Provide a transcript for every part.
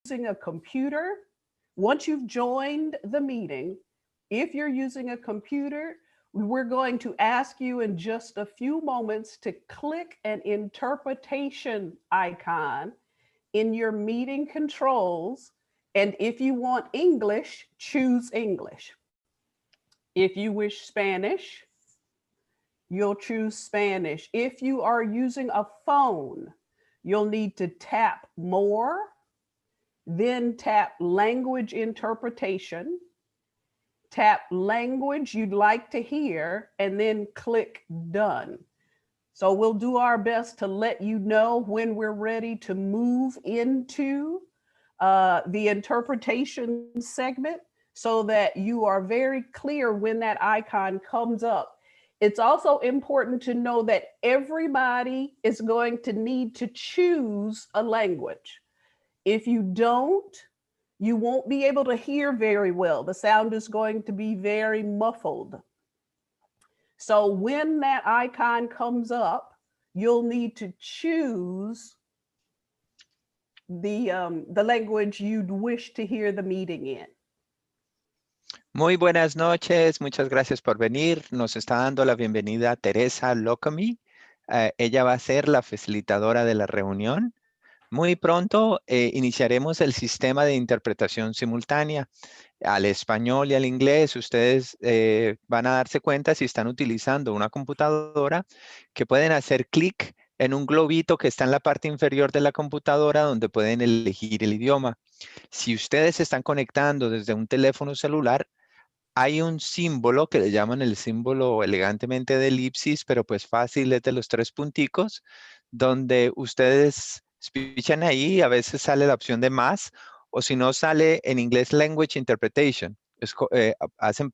using a computer, once you've joined the meeting, if you're using a computer, we're going to ask you in just a few moments to click an interpretation icon in your meeting controls. And if you want English, choose English. If you wish Spanish, you'll choose Spanish. If you are using a phone, you'll need to tap More, then tap Language Interpretation, tap language you'd like to hear, and then click Done. So we'll do our best to let you know when we're ready to move into the interpretation segment so that you are very clear when that icon comes up. It's also important to know that everybody is going to need to choose a language. If you don't, you won't be able to hear very well. The sound is going to be very muffled. So when that icon comes up, you'll need to choose the language you'd wish to hear the meeting in. Muy buenas noches, muchas gracias por venir. Nos está dando la bienvenida Teresa Locamy. Ella va a ser la facilitadora de la reunión. Muy pronto iniciaremos el sistema de interpretación simultánea al español y al inglés. Ustedes van a darse cuenta si están utilizando una computadora que pueden hacer clic en un globito que está en la parte inferior de la computadora donde pueden elegir el idioma. Si ustedes están conectando desde un teléfono celular, hay un símbolo que le llaman el símbolo elegantemente de elipsis, pero pues fácil es de los 3 punticos, donde ustedes pichan ahí, a veces sale la opción de más, o si no sale en inglés Language Interpretation.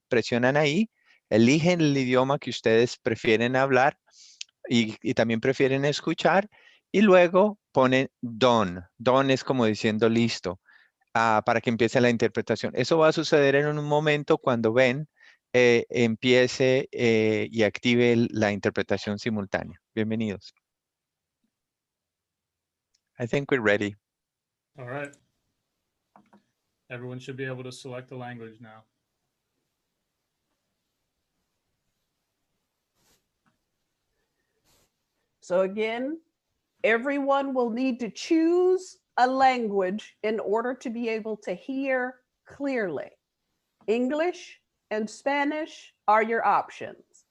Presionan ahí, eligen el idioma que ustedes prefieren hablar y también prefieren escuchar, y luego ponen Done. Done es como diciendo listo. Para que empiece la interpretación. Eso va a suceder en un momento cuando Ben empiece y active la interpretación simultánea. Bienvenidos. I think we're ready. All right. Everyone should be able to select the language now. So again, everyone will need to choose a language in order to be able to hear clearly. English and Spanish are your options.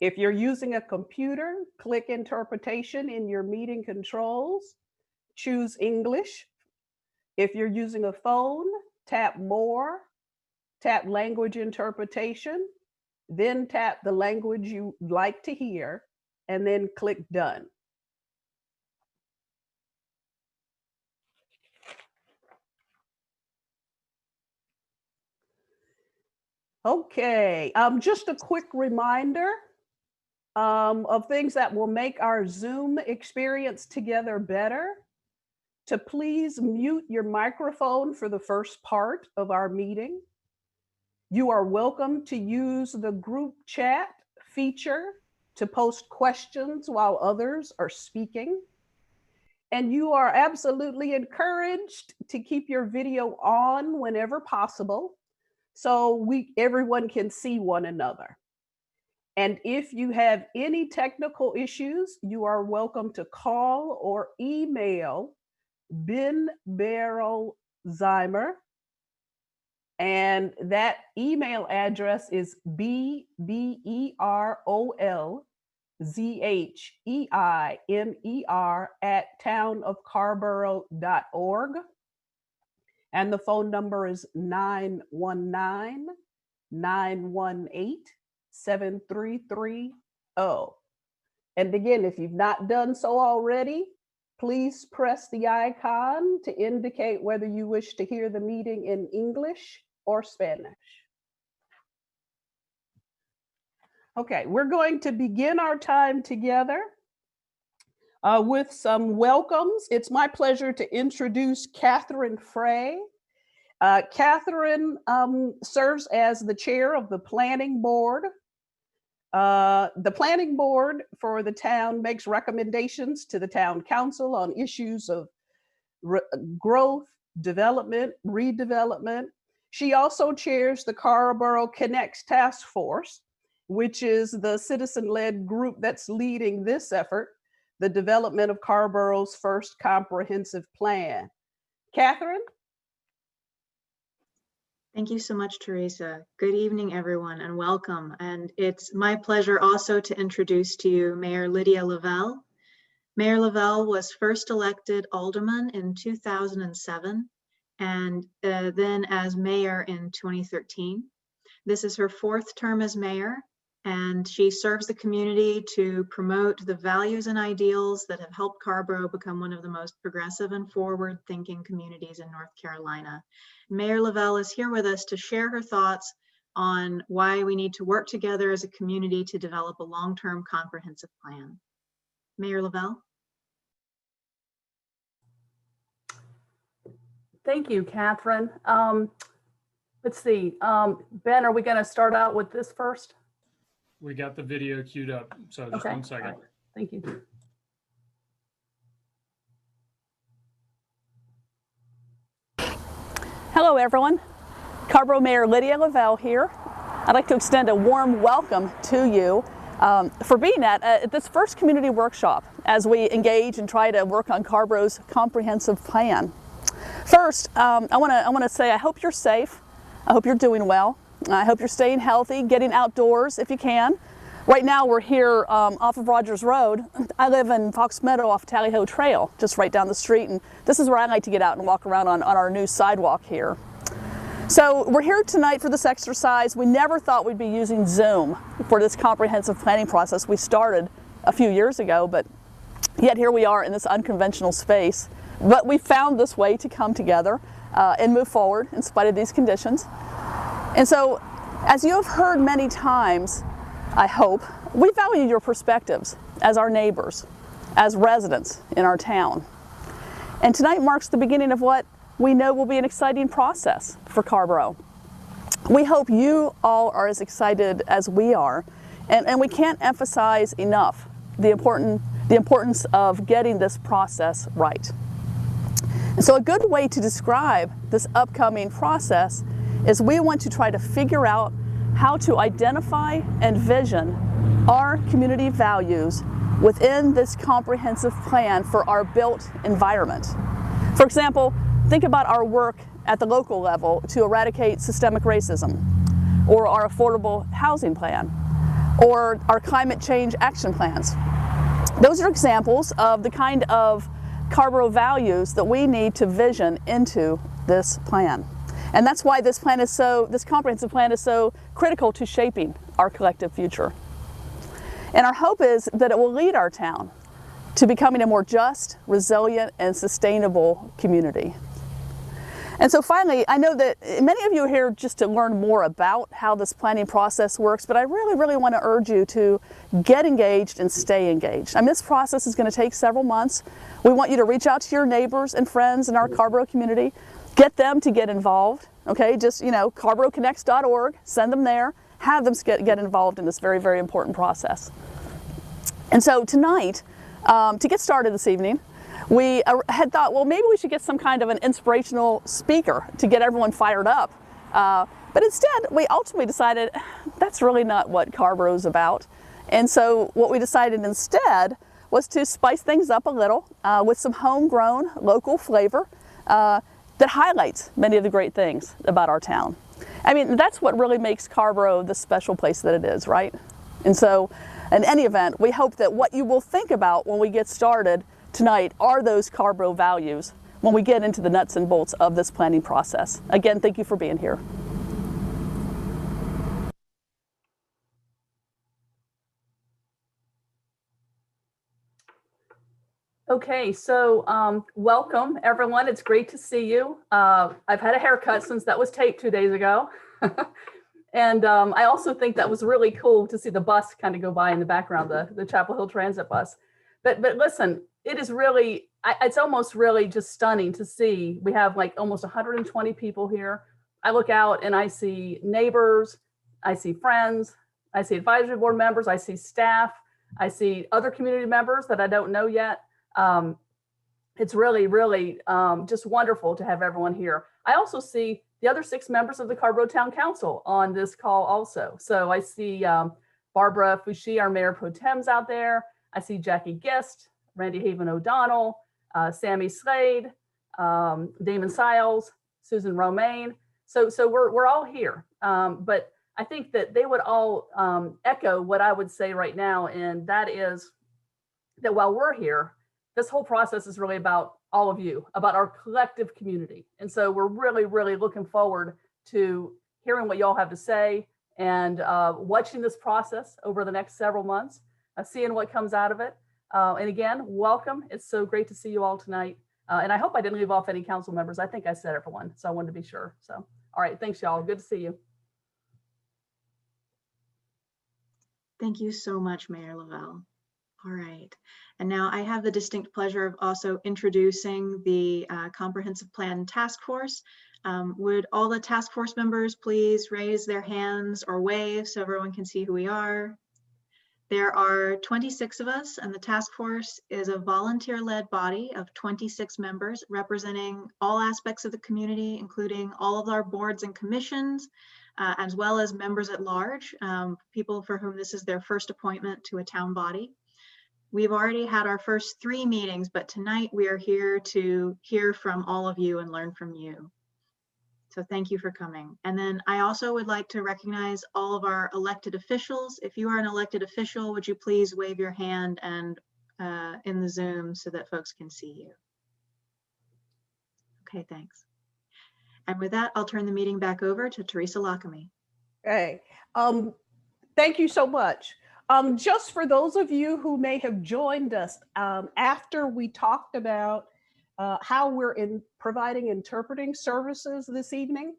If you're using a computer, click interpretation in your meeting controls, choose English. If you're using a phone, tap More, tap Language Interpretation, then tap the language you'd like to hear, and then click Done. Okay, just a quick reminder of things that will make our Zoom experience together better. To please mute your microphone for the first part of our meeting. You are welcome to use the group chat feature to post questions while others are speaking. And you are absolutely encouraged to keep your video on whenever possible, so everyone can see one another. And if you have any technical issues, you are welcome to call or email Ben Berolzheimer. And that email address is BBEROLZHEIMER@townofcarboro.org. And the phone number is 919-918-7330. And again, if you've not done so already, please press the icon to indicate whether you wish to hear the meeting in English or Spanish. Okay, we're going to begin our time together with some welcomes. It's my pleasure to introduce Catherine Frey. Catherine serves as the chair of the planning board. The planning board for the town makes recommendations to the town council on issues of growth, development, redevelopment. She also chairs the Carrboro Connects task force, which is the citizen-led group that's leading this effort, the development of Carrboro's first comprehensive plan. Catherine? Thank you so much, Teresa. Good evening, everyone, and welcome. And it's my pleasure also to introduce to you Mayor Lydia Lavelle. Mayor Lavelle was first elected alderman in 2007 and then as mayor in 2013. This is her fourth term as mayor, and she serves the community to promote the values and ideals that have helped Carrboro become one of the most progressive and forward-thinking communities in North Carolina. Mayor Lavelle is here with us to share her thoughts on why we need to work together as a community to develop a long-term comprehensive plan. Mayor Lavelle. Thank you, Catherine. Let's see, Ben, are we going to start out with this first? We got the video queued up, so just Okay. 1 second. All right. Thank you. Hello, everyone. Carrboro Mayor Lydia Lavelle here. I'd like to extend a warm welcome to you for being at this first community workshop as we engage and try to work on Carrboro's comprehensive plan. First, I want to say I hope you're safe. I hope you're doing well. I hope you're staying healthy, getting outdoors if you can. Right now we're here off of Rogers Road. I live in Fox Meadow off Tally Ho Trail, just right down the street, and this is where I like to get out and walk around on our new sidewalk here. So we're here tonight for this exercise. We never thought we'd be using Zoom for this comprehensive planning process we started a few years ago, but yet here we are in this unconventional space. But we found this way to come together and move forward in spite of these conditions. And so, as you have heard many times, I hope, we value your perspectives as our neighbors, as residents in our town. And tonight marks the beginning of what we know will be an exciting process for Carrboro. We hope you all are as excited as we are, and we can't emphasize enough the importance of getting this process right. And so a good way to describe this upcoming process is we want to try to figure out how to identify and vision our community values within this comprehensive plan for our built environment. For example, think about our work at the local level to eradicate systemic racism, or our affordable housing plan, or our climate change action plans. Those are examples of the kind of Carrboro values that we need to vision into this plan. And that's why this comprehensive plan is so critical to shaping our collective future. And our hope is that it will lead our town to becoming a more just, resilient, and sustainable community. And so finally, I know that many of you are here just to learn more about how this planning process works, but I really want to urge you to get engaged and stay engaged. I mean, this process is going to take several months. We want you to reach out to your neighbors and friends in our Carrboro community, get them to get involved, okay? Just, carboroconnects.org, send them there, have them get involved in this very important process. And so tonight, to get started this evening, we had thought, well, maybe we should get some kind of an inspirational speaker to get everyone fired up. But instead, we ultimately decided that's really not what Carrboro is about. And so what we decided instead was to spice things up a little with some homegrown local flavor that highlights many of the great things about our town. I mean, that's what really makes Carrboro the special place that it is, right? And so, in any event, we hope that what you will think about when we get started tonight are those Carrboro values when we get into the nuts and bolts of this planning process. Again, thank you for being here. Okay, so welcome everyone. It's great to see you. I've had a haircut since that was taped 2 days ago. And I also think that was really cool to see the bus kind of go by in the background, the Chapel Hill Transit bus. But listen, it is really, it's almost really just stunning to see. We have like almost 120 people here. I look out and I see neighbors, I see friends, I see advisory board members, I see staff, I see other community members that I don't know yet. It's really, really just wonderful to have everyone here. I also see the other 6 members of the Carrboro Town Council on this call also. So I see Barbara Fouché, our Mayor Pro Tems out there. I see Jackie Guest, Randy Haven O'Donnell, Sammy Slade, Damon Siles, Susan Romaine. So we're all here. But I think that they would all echo what I would say right now, and that is that while we're here, this whole process is really about all of you, about our collective community. And so we're really, really looking forward to hearing what y'all have to say and watching this process over the next several months, seeing what comes out of it. And again, welcome. It's so great to see you all tonight. And I hope I didn't leave off any council members. I think I said everyone, so I wanted to be sure. So, all right, thanks y'all. Good to see you. Thank you so much, Mayor Lavelle. All right, and now I have the distinct pleasure of also introducing the Comprehensive Plan Task Force. Would all the task force members please raise their hands or wave so everyone can see who we are? There are 26 of us, and the task force is a volunteer-led body of 26 members representing all aspects of the community, including all of our boards and commissions, as well as members at large, people for whom this is their first appointment to a town body. We've already had our first 3 meetings, but tonight we are here to hear from all of you and learn from you. So thank you for coming. And then I also would like to recognize all of our elected officials. If you are an elected official, would you please wave your hand and in the Zoom so that folks can see you? Okay, thanks. And with that, I'll turn the meeting back over to Teresa Lockamy. Okay. Thank you so much. Just for those of you who may have joined us after we talked about how we're providing interpreting services this evening,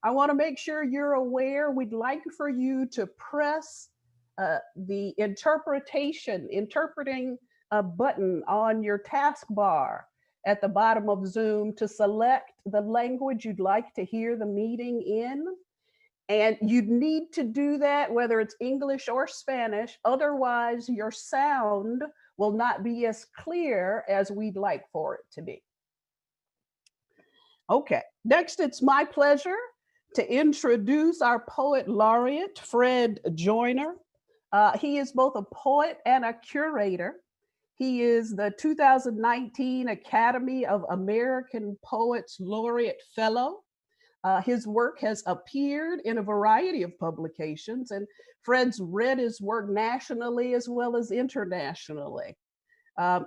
I want to make sure you're aware we'd like for you to press the interpreting button on your taskbar at the bottom of Zoom to select the language you'd like to hear the meeting in. And you'd need to do that whether it's English or Spanish, otherwise your sound will not be as clear as we'd like for it to be. Okay, next it's my pleasure to introduce our poet laureate, Fred Joyner. He is both a poet and a curator. He is the 2019 Academy of American Poets Laureate Fellow. His work has appeared in a variety of publications, and Fred's read his work nationally as well as internationally.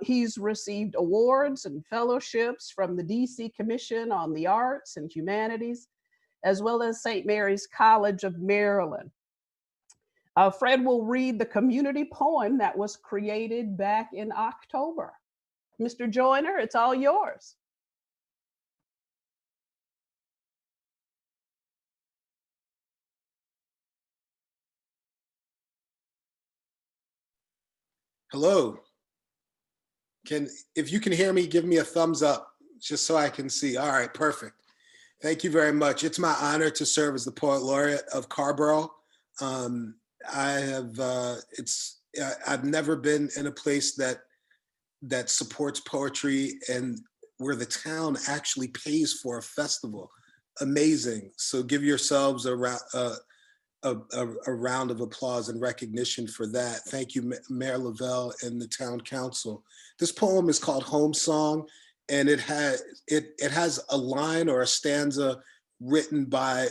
He's received awards and fellowships from the DC Commission on the Arts and Humanities, as well as St. Mary's College of Maryland. Fred will read the community poem that was created back in October. Mr. Joyner, it's all yours. Hello. If you can hear me, give me a thumbs up just so I can see. All right, perfect. Thank you very much. It's my honor to serve as the Poet Laureate of Carrboro. I've never been in a place that supports poetry and where the town actually pays for a festival. Amazing. So give yourselves a round of applause and recognition for that. Thank you, Mayor Lavelle and the Town Council. This poem is called Home Song, and it has a line or a stanza written by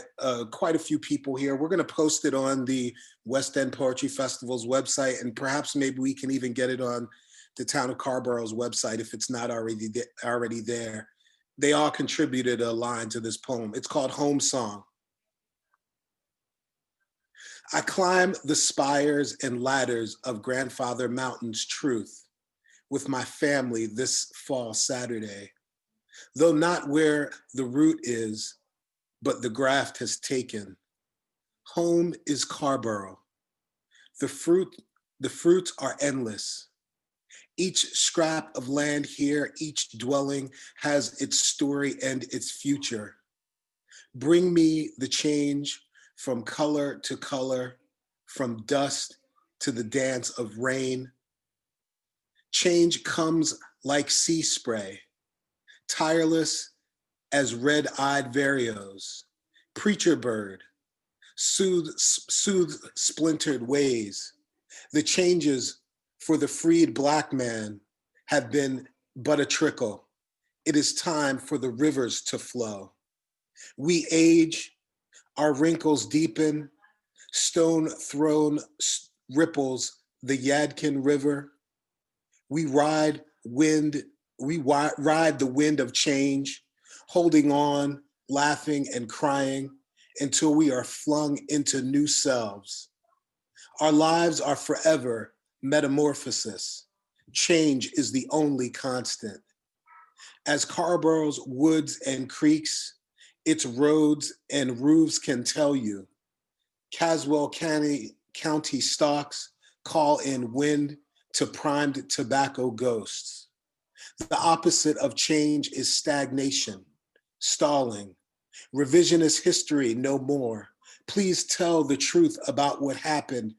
quite a few people here. We're gonna post it on the West End Poetry Festival's website, and perhaps maybe we can even get it on the Town of Carrboro's website if it's not already there. They all contributed a line to this poem. It's called Home Song. I climb the spires and ladders of Grandfather Mountain's truth with my family this fall Saturday, though not where the root is, but the graft has taken. Home is Carrboro. The fruits are endless. Each scrap of land here, each dwelling has its story and its future. Bring me the change from color to color, from dust to the dance of rain. Change comes like sea spray, tireless as red-eyed Varios, preacher bird, soothe splintered ways. The changes for the freed Black man have been but a trickle. It is time for the rivers to flow. We age, our wrinkles deepen, stone thrown ripples the Yadkin River. We ride the wind of change, holding on, laughing and crying until we are flung into new selves. Our lives are forever metamorphosis. Change is the only constant. As Carrboro's woods and creeks, its roads and roofs can tell you, Caswell County stocks call in wind to primed tobacco ghosts. The opposite of change is stagnation, stalling, revisionist history no more. Please tell the truth about what happened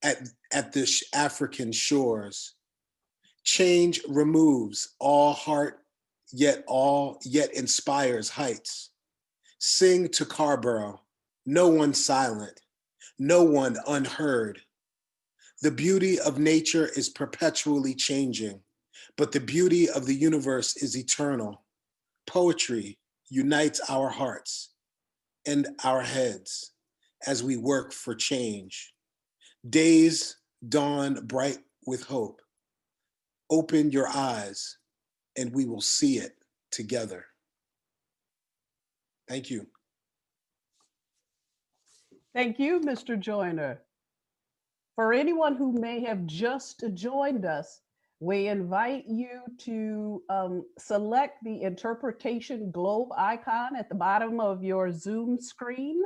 at the African shores. Change removes all heart, yet inspires heights. Sing to Carrboro, no one silent, no one unheard. The beauty of nature is perpetually changing, but the beauty of the universe is eternal. Poetry unites our hearts and our heads as we work for change. Days dawn bright with hope. Open your eyes and we will see it together. Thank you. Thank you, Mr. Joyner. For anyone who may have just joined us, we invite you to select the interpretation globe icon at the bottom of your Zoom screen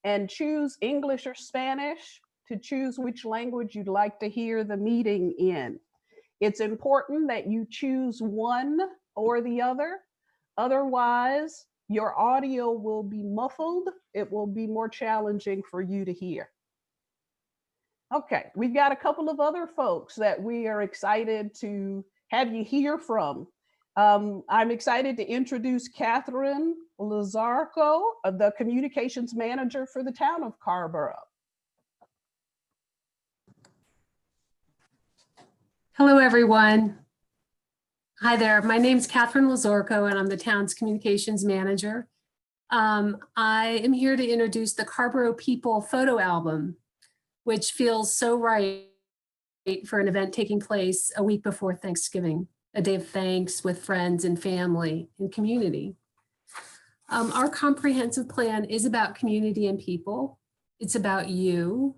and choose English or Spanish to choose which language you'd like to hear the meeting in. It's important that you choose one or the other. Otherwise, your audio will be muffled. It will be more challenging for you to hear. Okay, we've got a couple of other folks that we are excited to have you hear from. I'm excited to introduce Catherine Lazarco, the communications manager for the town of Carrboro. Hello, everyone. Hi there. My name's Catherine Lazarco, and I'm the town's communications manager. I am here to introduce the Carrboro People photo album, which feels so right for an event taking place a week before Thanksgiving, a day of thanks with friends and family and community. Our comprehensive plan is about community and people. It's about you.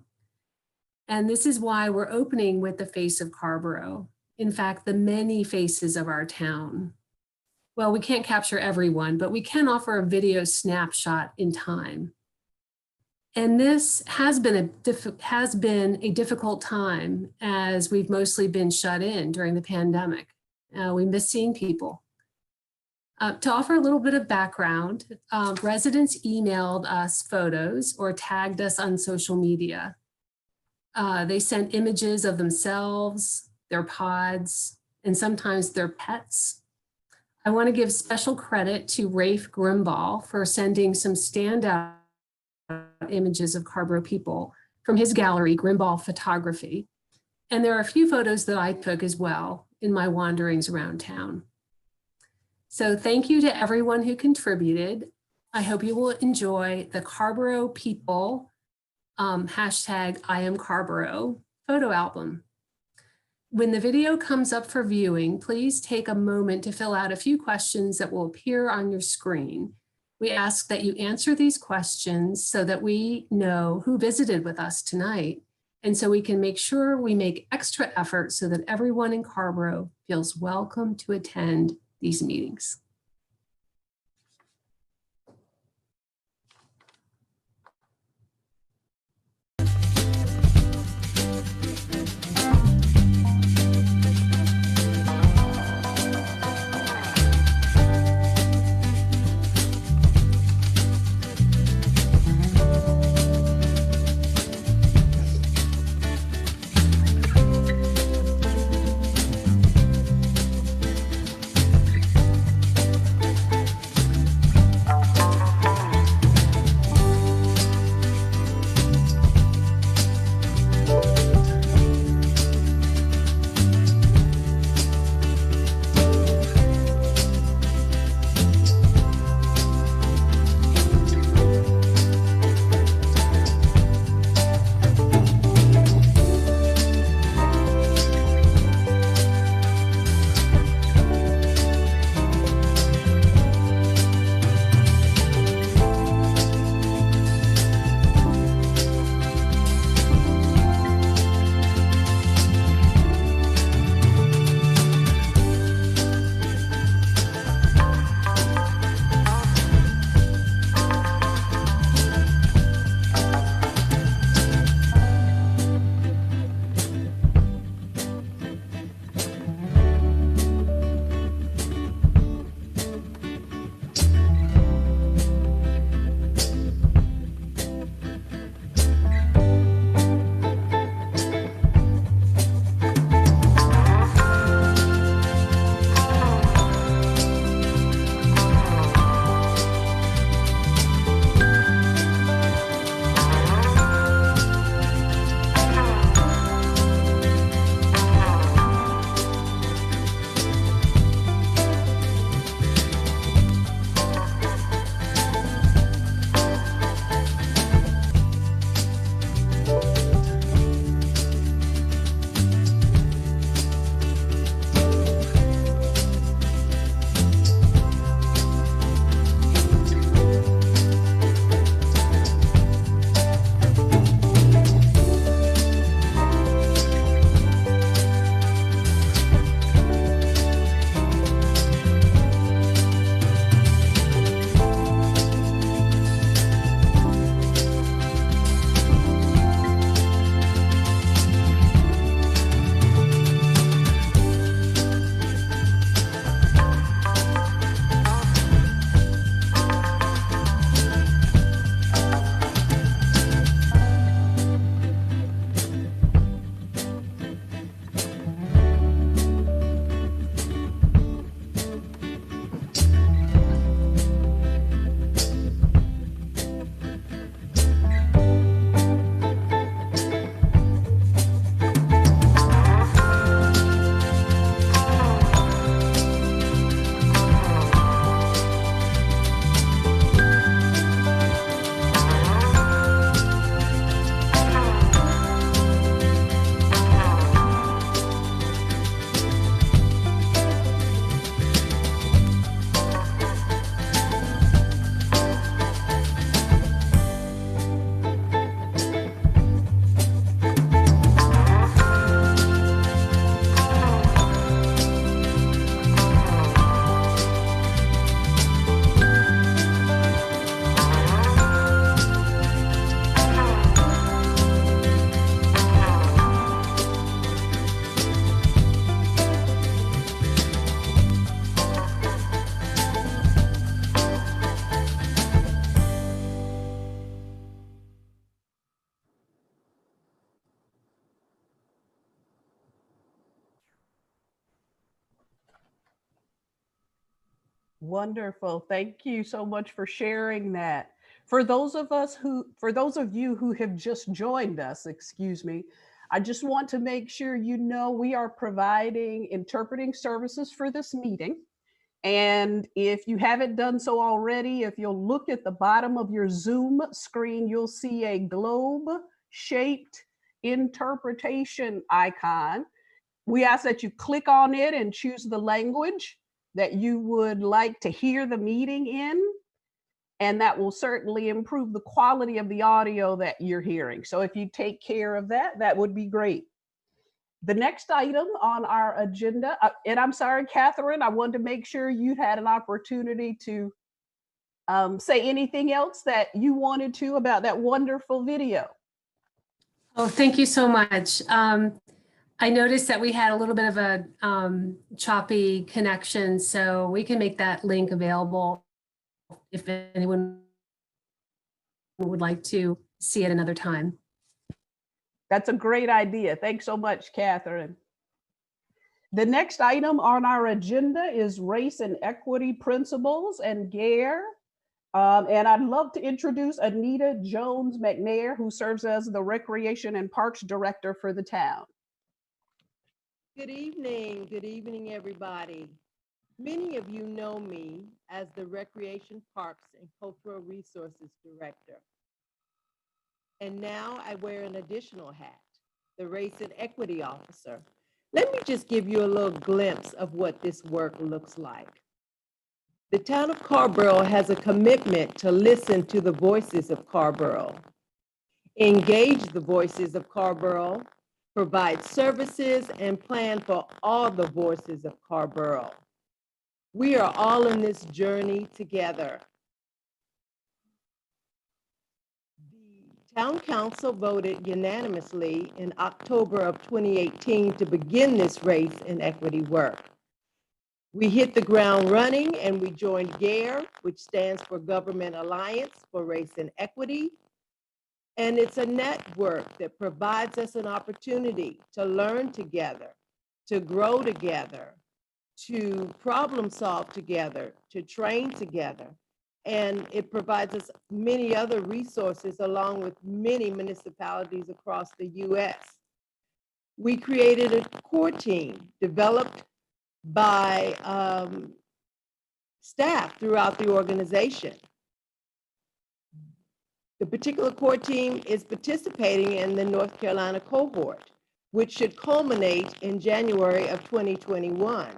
And this is why we're opening with the face of Carrboro. In fact, the many faces of our town. Well, we can't capture everyone, but we can offer a video snapshot in time. And this has been a difficult time as we've mostly been shut in during the pandemic. We miss seeing people. To offer a little bit of background, residents emailed us photos or tagged us on social media. They sent images of themselves, their pods, and sometimes their pets. I want to give special credit to Rafe Grimball for sending some standout images of Carrboro people from his gallery, Grimball Photography. And there are a few photos that I took as well in my wanderings around town. So thank you to everyone who contributed. I hope you will enjoy the Carrboro People hashtag I am Carrboro photo album. When the video comes up for viewing, please take a moment to fill out a few questions that will appear on your screen. We ask that you answer these questions so that we know who visited with us tonight, and so we can make sure we make extra effort so that everyone in Carrboro feels welcome to attend these meetings. Wonderful. Thank you so much for sharing that. For those of you who have just joined us, excuse me, I just want to make sure you know we are providing interpreting services for this meeting. And if you haven't done so already, if you'll look at the bottom of your Zoom screen, you'll see a globe shaped interpretation icon. We ask that you click on it and choose the language that you would like to hear the meeting in. And that will certainly improve the quality of the audio that you're hearing. So if you take care of that, that would be great. The next item on our agenda, and I'm sorry, Catherine, I wanted to make sure you had an opportunity to say anything else that you wanted to about that wonderful video. Oh, thank you so much. I noticed that we had a little bit of a choppy connection, so we can make that link available if anyone would like to see it another time. That's a great idea. Thanks so much, Catherine. The next item on our agenda is race and equity principles and GARE. And I'd love to introduce Anita Jones McNair, who serves as the Recreation and Parks Director for the town. Good evening, everybody. Many of you know me as the Recreation, Parks, and Cultural Resources Director. And now I wear an additional hat, the Race and Equity Officer. Let me just give you a little glimpse of what this work looks like. The town of Carrboro has a commitment to listen to the voices of Carrboro, engage the voices of Carrboro, provide services, and plan for all the voices of Carrboro. We are all in this journey together. The Town Council voted unanimously in October of 2018 to begin this race and equity work. We hit the ground running and we joined GARE, which stands for Government Alliance for Race and Equity. And it's a network that provides us an opportunity to learn together, to grow together, to problem solve together, to train together. And it provides us many other resources along with many municipalities across the US. We created a core team developed by staff throughout the organization. The particular core team is participating in the North Carolina cohort, which should culminate in January of 2021.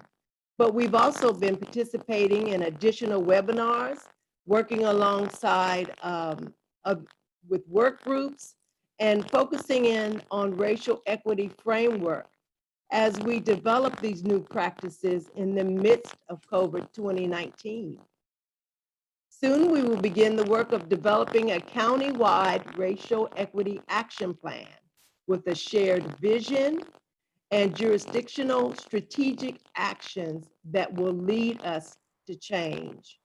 But we've also been participating in additional webinars, working alongside with work groups, and focusing in on racial equity framework as we develop these new practices in the midst of COVID 2019. Soon we will begin the work of developing a county-wide racial equity action plan with a shared vision and jurisdictional strategic actions that will lead us to change,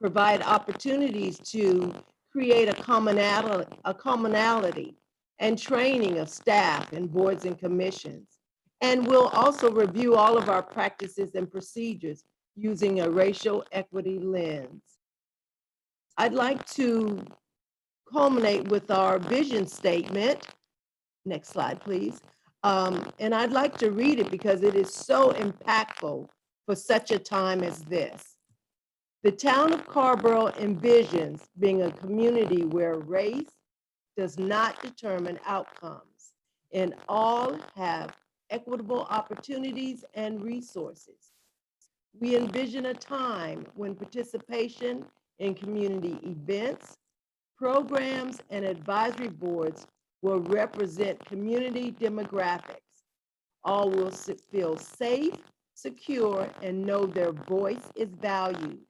provide opportunities to create a commonality and training of staff and boards and commissions. And we'll also review all of our practices and procedures using a racial equity lens. I'd like to culminate with our vision statement. Next slide, please. And I'd like to read it because it is so impactful for such a time as this. The town of Carrboro envisions being a community where race does not determine outcomes and all have equitable opportunities and resources. We envision a time when participation in community events, programs, and advisory boards will represent community demographics. All will feel safe, secure, and know their voice is valued.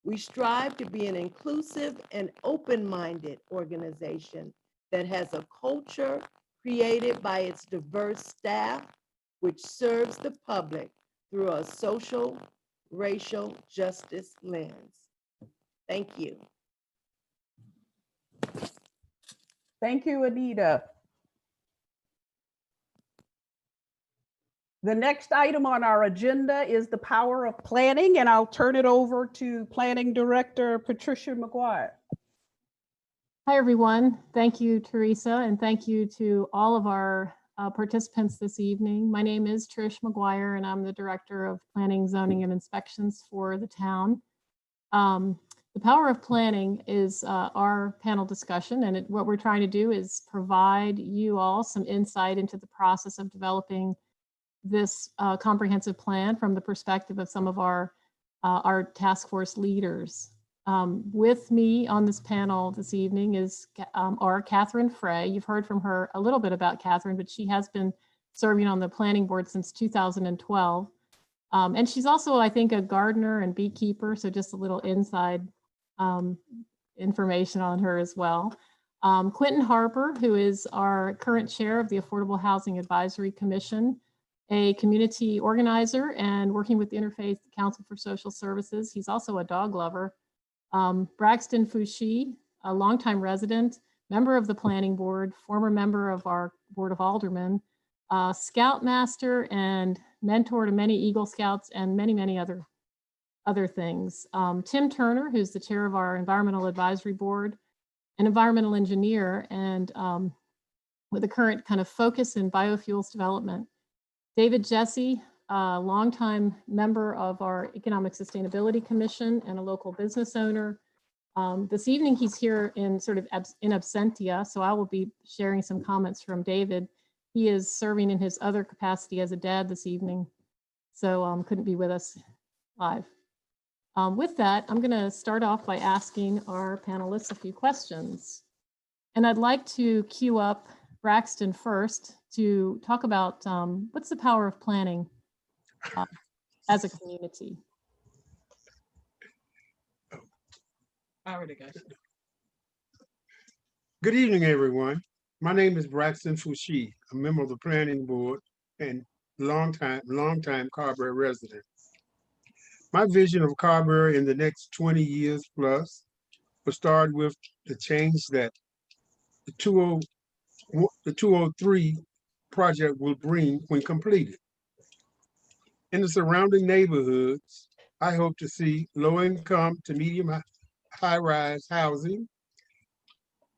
We strive to be an inclusive and open-minded organization that has a culture created by its diverse staff, which serves the public through a social, racial justice lens. Thank you. Thank you, Anita. The next item on our agenda is the power of planning, and I'll turn it over to Planning Director Patricia McGuire. Hi, everyone. Thank you, Teresa, and thank you to all of our participants this evening. My name is Trish McGuire, and I'm the Director of Planning, Zoning, and Inspections for the town. The power of planning is our panel discussion, and what we're trying to do is provide you all some insight into the process of developing this comprehensive plan from the perspective of some of our task force leaders. With me on this panel this evening is our Catherine Frey. You've heard from her a little bit about Catherine, but she has been serving on the planning board since 2012. And she's also, I think, a gardener and beekeeper, so just a little inside information on her as well. Quentin Harper, who is our current chair of the Affordable Housing Advisory Commission, a community organizer and working with the Interfaith Council for Social Services. He's also a dog lover. Braxton Fouchee, a longtime resident, member of the planning board, former member of our Board of Aldermen, Scoutmaster and mentor to many Eagle Scouts and many other things. Tim Turner, who's the chair of our Environmental Advisory Board, an environmental engineer and with a current kind of focus in biofuels development. David Jesse, a longtime member of our Economic Sustainability Commission and a local business owner. This evening, he's here in sort of in absentia, so I will be sharing some comments from David. He is serving in his other capacity as a dad this evening, so couldn't be with us live. With that, I'm going to start off by asking our panelists a few questions. And I'd like to queue up Braxton first to talk about what's the power of planning as a community. I already got you. Good evening, everyone. My name is Braxton Fouchee, a member of the planning board and longtime Carrboro resident. My vision of Carrboro in the next 20 years plus will start with the change that the 203 project will bring when completed. In the surrounding neighborhoods, I hope to see low-income to medium high-rise housing,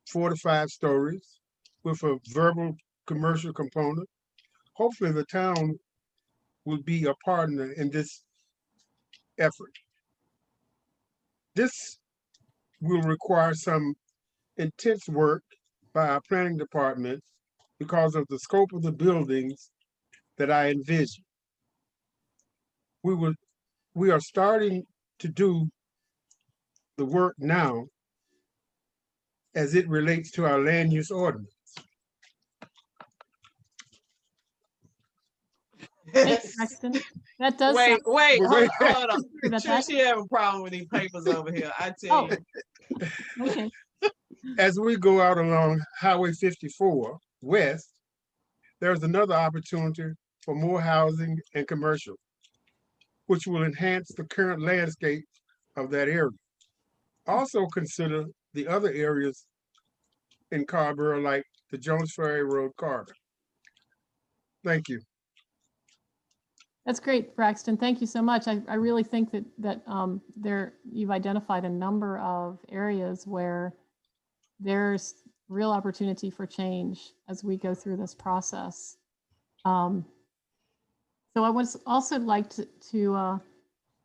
4 to 5 stories, with a verbal commercial component. Hopefully the town will be a partner in this effort. This will require some intense work by our planning department because of the scope of the buildings that I envision. We are starting to do the work now as it relates to our land use ordinance. Thanks, Braxton. That does Wait, hold on. that. She have a problem with these papers over here. I tell you. Okay. As we go out along Highway 54 west, there's another opportunity for more housing and commercial, which will enhance the current landscape of that area. Also consider the other areas in Carrboro, like the Jones Ferry Road corridor. Thank you. That's great, Braxton. Thank you so much. I really think that you've identified a number of areas where there's real opportunity for change as we go through this process. So I would also like to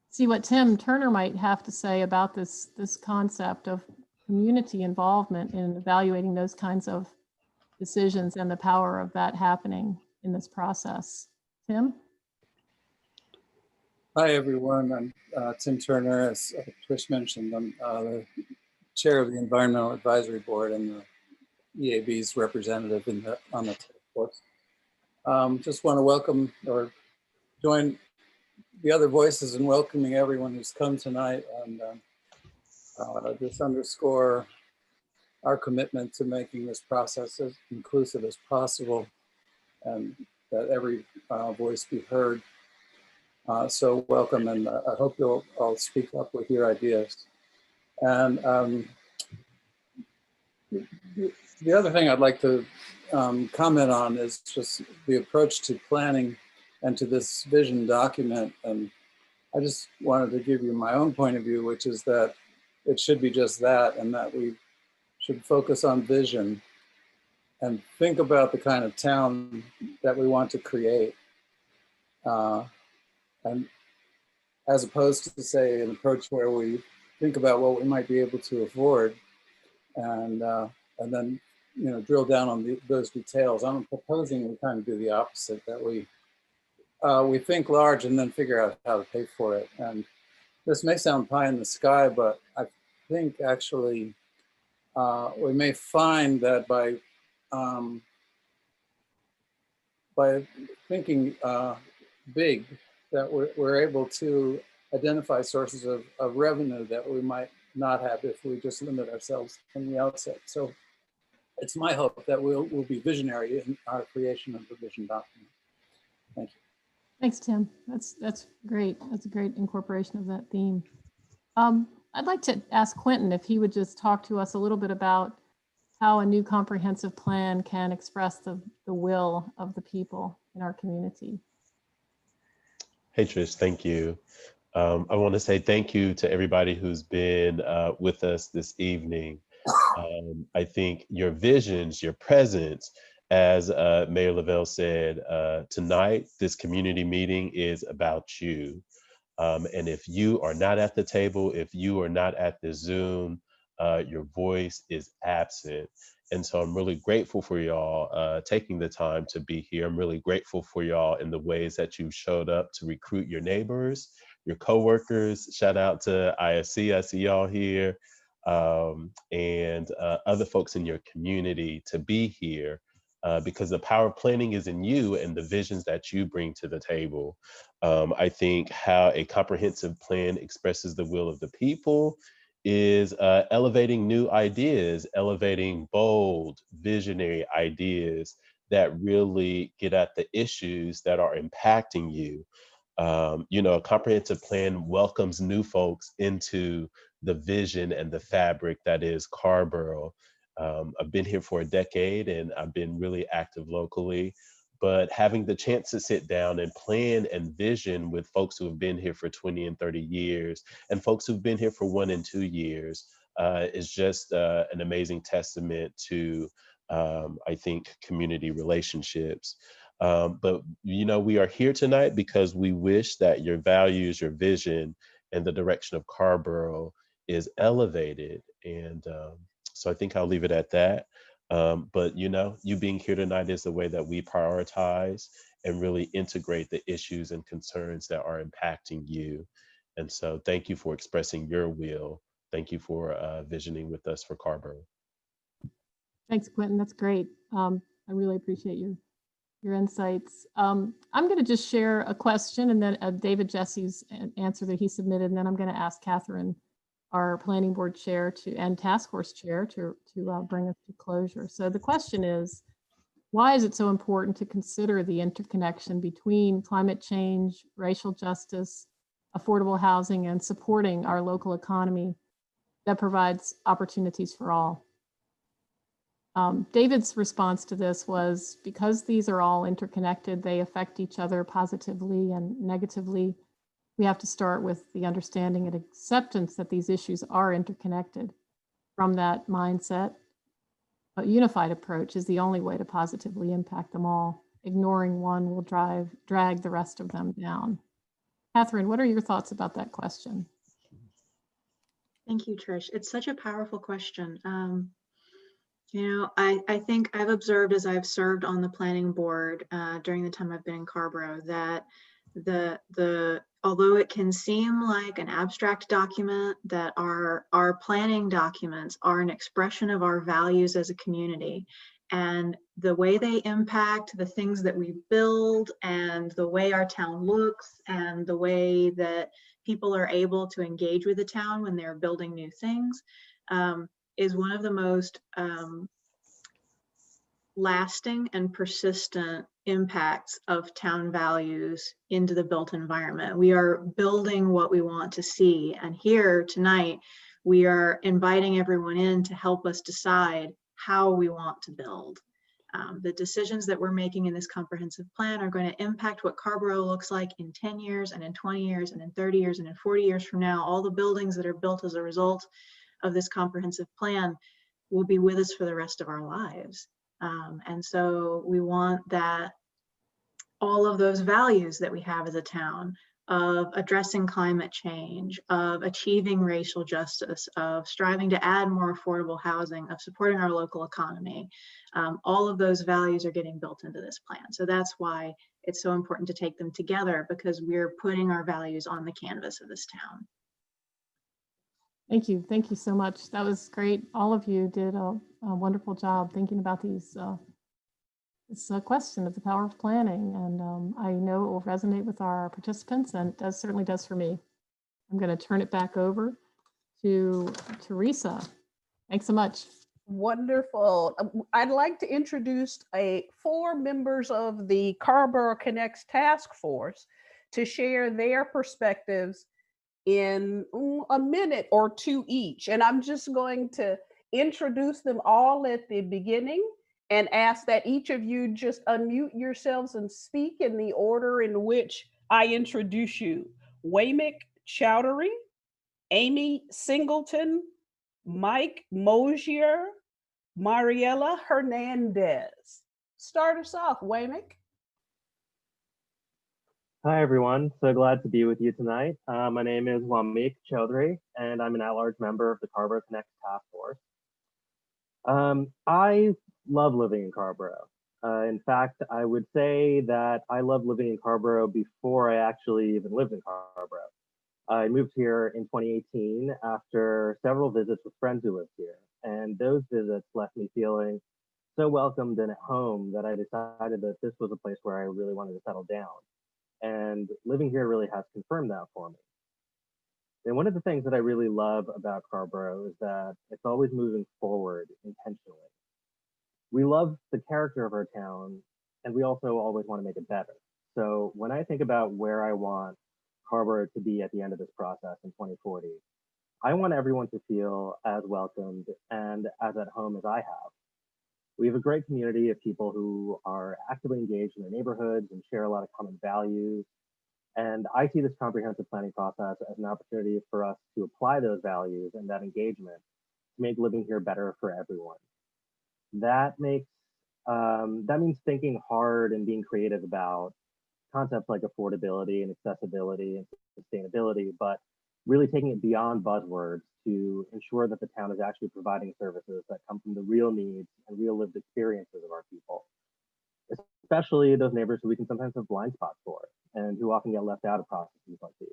see what Tim Turner might have to say about this concept of community involvement in evaluating those kinds of decisions and the power of that happening in this process. Tim? Hi, everyone. I'm Tim Turner. As Trish mentioned, I'm the chair of the Environmental Advisory Board and the EAB's representative on the task force. Just want to welcome or join the other voices in welcoming everyone who's come tonight, and just underscore our commitment to making this process as inclusive as possible and that every voice be heard. So welcome, and I hope you'll all speak up with your ideas. And the other thing I'd like to comment on is just the approach to planning and to this vision document. And I just wanted to give you my own point of view, which is that it should be just that, and that we should focus on vision and think about the kind of town that we want to create. And as opposed to, say, an approach where we think about what we might be able to afford and then, you know, drill down on those details. I'm proposing we kind of do the opposite, that we think large and then figure out how to pay for it. And this may sound pie in the sky, but I think actually we may find that by thinking big, that we're able to identify sources of revenue that we might not have if we just limit ourselves from the outset. So it's my hope that we'll be visionary in our creation of the vision document. Thank you. Thanks, Tim. That's great. That's a great incorporation of that theme. I'd like to ask Quentin if he would just talk to us a little bit about how a new comprehensive plan can express the will of the people in our community. Hey, Trish, thank you. I want to say thank you to everybody who's been with us this evening. I think your visions, your presence, as Mayor Lavelle said, tonight, this community meeting is about you. And if you are not at the table, if you are not at the Zoom, your voice is absent. And so I'm really grateful for y'all taking the time to be here. I'm really grateful for y'all in the ways that you showed up to recruit your neighbors, your coworkers. Shout out to ISC, I see y'all here, and other folks in your community to be here because the power of planning is in you and the visions that you bring to the table. I think how a comprehensive plan expresses the will of the people is elevating new ideas, elevating bold, visionary ideas that really get at the issues that are impacting you. You know, a comprehensive plan welcomes new folks into the vision and the fabric that is Carrboro. I've been here for a decade and I've been really active locally, but having the chance to sit down and plan and vision with folks who have been here for 20 and 30 years and folks who've been here for 1 and 2 years is just an amazing testament to, I think, community relationships. But, you know, we are here tonight because we wish that your values, your vision, and the direction of Carrboro is elevated. And so I think I'll leave it at that. But, you know, you being here tonight is the way that we prioritize and really integrate the issues and concerns that are impacting you. And so thank you for expressing your will. Thank you for visioning with us for Carrboro. Thanks, Quentin. That's great. I really appreciate your insights. I'm going to just share a question and then David Jesse's answer that he submitted, and then I'm going to ask Catherine, our planning board chair and task force chair to bring us to closure. So the question is, why is it so important to consider the interconnection between climate change, racial justice, affordable housing, and supporting our local economy that provides opportunities for all? David's response to this was, because these are all interconnected, they affect each other positively and negatively. We have to start with the understanding and acceptance that these issues are interconnected. From that mindset, a unified approach is the only way to positively impact them all. Ignoring one will drag the rest of them down. Catherine, what are your thoughts about that question? Thank you, Trish. It's such a powerful question. You know, I think I've observed as I've served on the planning board during the time I've been in Carrboro that although it can seem like an abstract document, that our planning documents are an expression of our values as a community, and the way they impact the things that we build and the way our town looks and the way that people are able to engage with the town when they're building new things is one of the most lasting and persistent impacts of town values into the built environment. We are building what we want to see. And here tonight, we are inviting everyone in to help us decide how we want to build. The decisions that we're making in this comprehensive plan are going to impact what Carrboro looks like in 10 years and in 20 years and in 30 years and in 40 years from now. All the buildings that are built as a result of this comprehensive plan will be with us for the rest of our lives. And so we want that all of those values that we have as a town of addressing climate change, of achieving racial justice, of striving to add more affordable housing, of supporting our local economy. All of those values are getting built into this plan. So that's why it's so important to take them together, because we're putting our values on the canvas of this town. Thank you. Thank you so much. That was great. All of you did a wonderful job thinking about these. It's a question of the power of planning, and I know it will resonate with our participants, and it certainly does for me. I'm going to turn it back over to Teresa. Thanks so much. Wonderful. I'd like to introduce 4 members of the Carrboro Connects task force to share their perspectives in a minute or 2 each. And I'm just going to introduce them all at the beginning and ask that each of you just unmute yourselves and speak in the order in which I introduce you. Waymick Chowdhury, Amy Singleton, Mike Mosier, Mariela Hernandez. Start us off, Waymick. Hi, everyone. So glad to be with you tonight. My name is Wamik Chowdhury, and I'm an at-large member of the Carrboro Connects task force. I love living in Carrboro. In fact, I would say that I loved living in Carrboro before I actually even lived in Carrboro. I moved here in 2018 after several visits with friends who lived here, and those visits left me feeling so welcomed and at home that I decided that this was a place where I really wanted to settle down. And living here really has confirmed that for me. And one of the things that I really love about Carrboro is that it's always moving forward intentionally. We love the character of our town, and we also always want to make it better. So when I think about where I want Carrboro to be at the end of this process in 2040, I want everyone to feel as welcomed and as at home as I have. We have a great community of people who are actively engaged in their neighborhoods and share a lot of common values. And I see this comprehensive planning process as an opportunity for us to apply those values and that engagement to make living here better for everyone. That means thinking hard and being creative about concepts like affordability and accessibility and sustainability, but really taking it beyond buzzwords to ensure that the town is actually providing services that come from the real needs and real lived experiences of our people, especially those neighbors who we can sometimes have blind spots for and who often get left out of processes like these.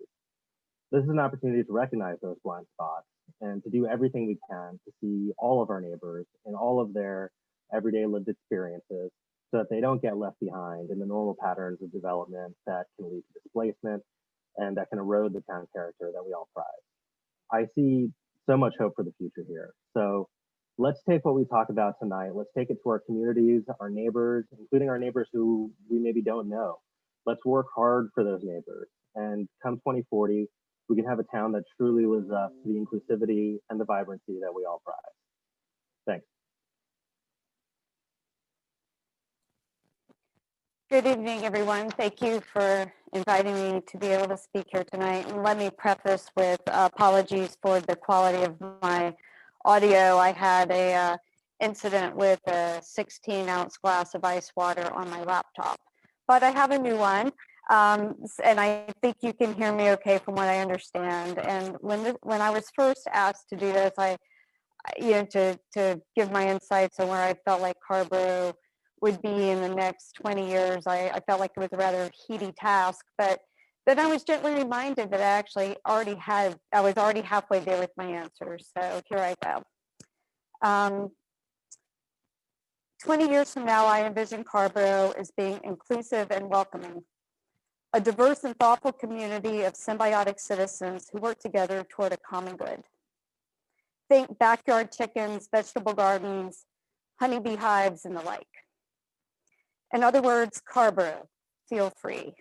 This is an opportunity to recognize those blind spots and to do everything we can to see all of our neighbors and all of their everyday lived experiences so that they don't get left behind in the normal patterns of development that can lead to displacement and that can erode the town character that we all prize. I see so much hope for the future here. So let's take what we talk about tonight, let's take it to our communities, our neighbors, including our neighbors who we maybe don't know. Let's work hard for those neighbors. And come 2040, we can have a town that truly lives up to the inclusivity and the vibrancy that we all prize. Thanks. Good evening, everyone. Thank you for inviting me to be able to speak here tonight. And let me preface with apologies for the quality of my audio. I had a incident with a 16-ounce glass of ice water on my laptop, but I have a new one. And I think you can hear me okay from what I understand. And when I was first asked to do this, to give my insights on where I felt like Carrboro would be in the next 20 years, I felt like it was a rather heady task, but then I was gently reminded that I was already halfway there with my answers. So here I go. 20 years from now, I envision Carrboro as being inclusive and welcoming, a diverse and thoughtful community of symbiotic citizens who work together toward a common good. Think backyard chickens, vegetable gardens, honeybee hives, and the like. In other words, Carrboro, feel free.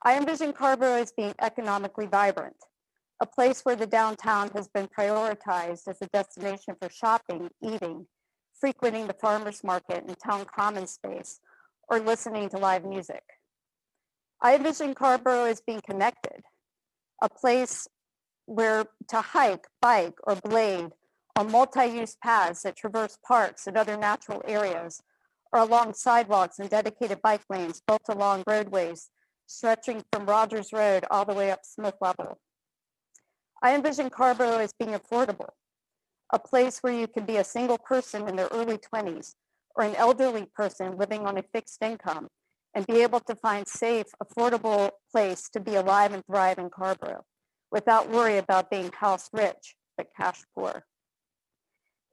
I envision Carrboro as being economically vibrant, a place where the downtown has been prioritized as a destination for shopping, eating, frequenting the farmer's market and town common space, or listening to live music. I envision Carrboro as being connected, a place where to hike, bike, or blade on multi-use paths that traverse parks and other natural areas, or along sidewalks and dedicated bike lanes built along roadways stretching from Rogers Road all the way up Smith Level. I envision Carrboro as being affordable, a place where you can be a single person in their early 20s or an elderly person living on a fixed income and be able to find safe, affordable place to be alive and thrive in Carrboro without worry about being house rich, but cash poor.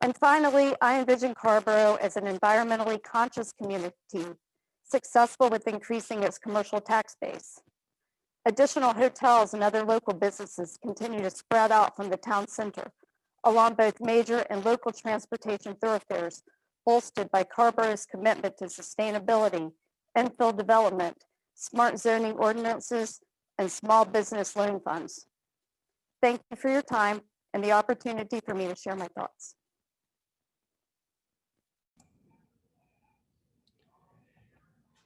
And finally, I envision Carrboro as an environmentally conscious community, successful with increasing its commercial tax base. Additional hotels and other local businesses continue to spread out from the town center along both major and local transportation thoroughfares, bolstered by Carrboro's commitment to sustainability, infill development, smart zoning ordinances, and small business loan funds. Thank you for your time and the opportunity for me to share my thoughts.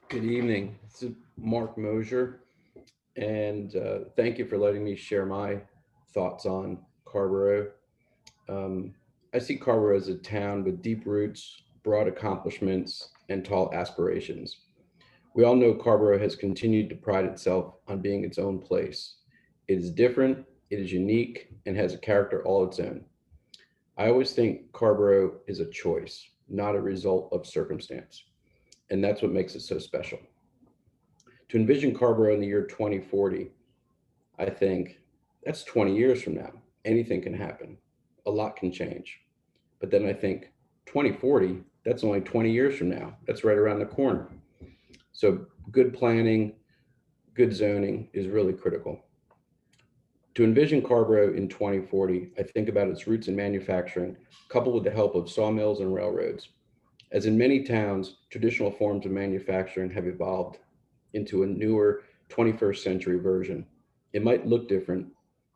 Good evening. This is Mark Mosier, and thank you for letting me share my thoughts on Carrboro. I see Carrboro as a town with deep roots, broad accomplishments, and tall aspirations. We all know Carrboro has continued to pride itself on being its own place. It is different, it is unique, and has a character all its own. I always think Carrboro is a choice, not a result of circumstance. And that's what makes it so special. To envision Carrboro in the year 2040, I think that's 20 years from now. Anything can happen. A lot can change. But then I think 2040, that's only 20 years from now. That's right around the corner. So good planning, good zoning is really critical. To envision Carrboro in 2040, I think about its roots in manufacturing, coupled with the help of sawmills and railroads. As in many towns, traditional forms of manufacturing have evolved into a newer 21st century version. It might look different,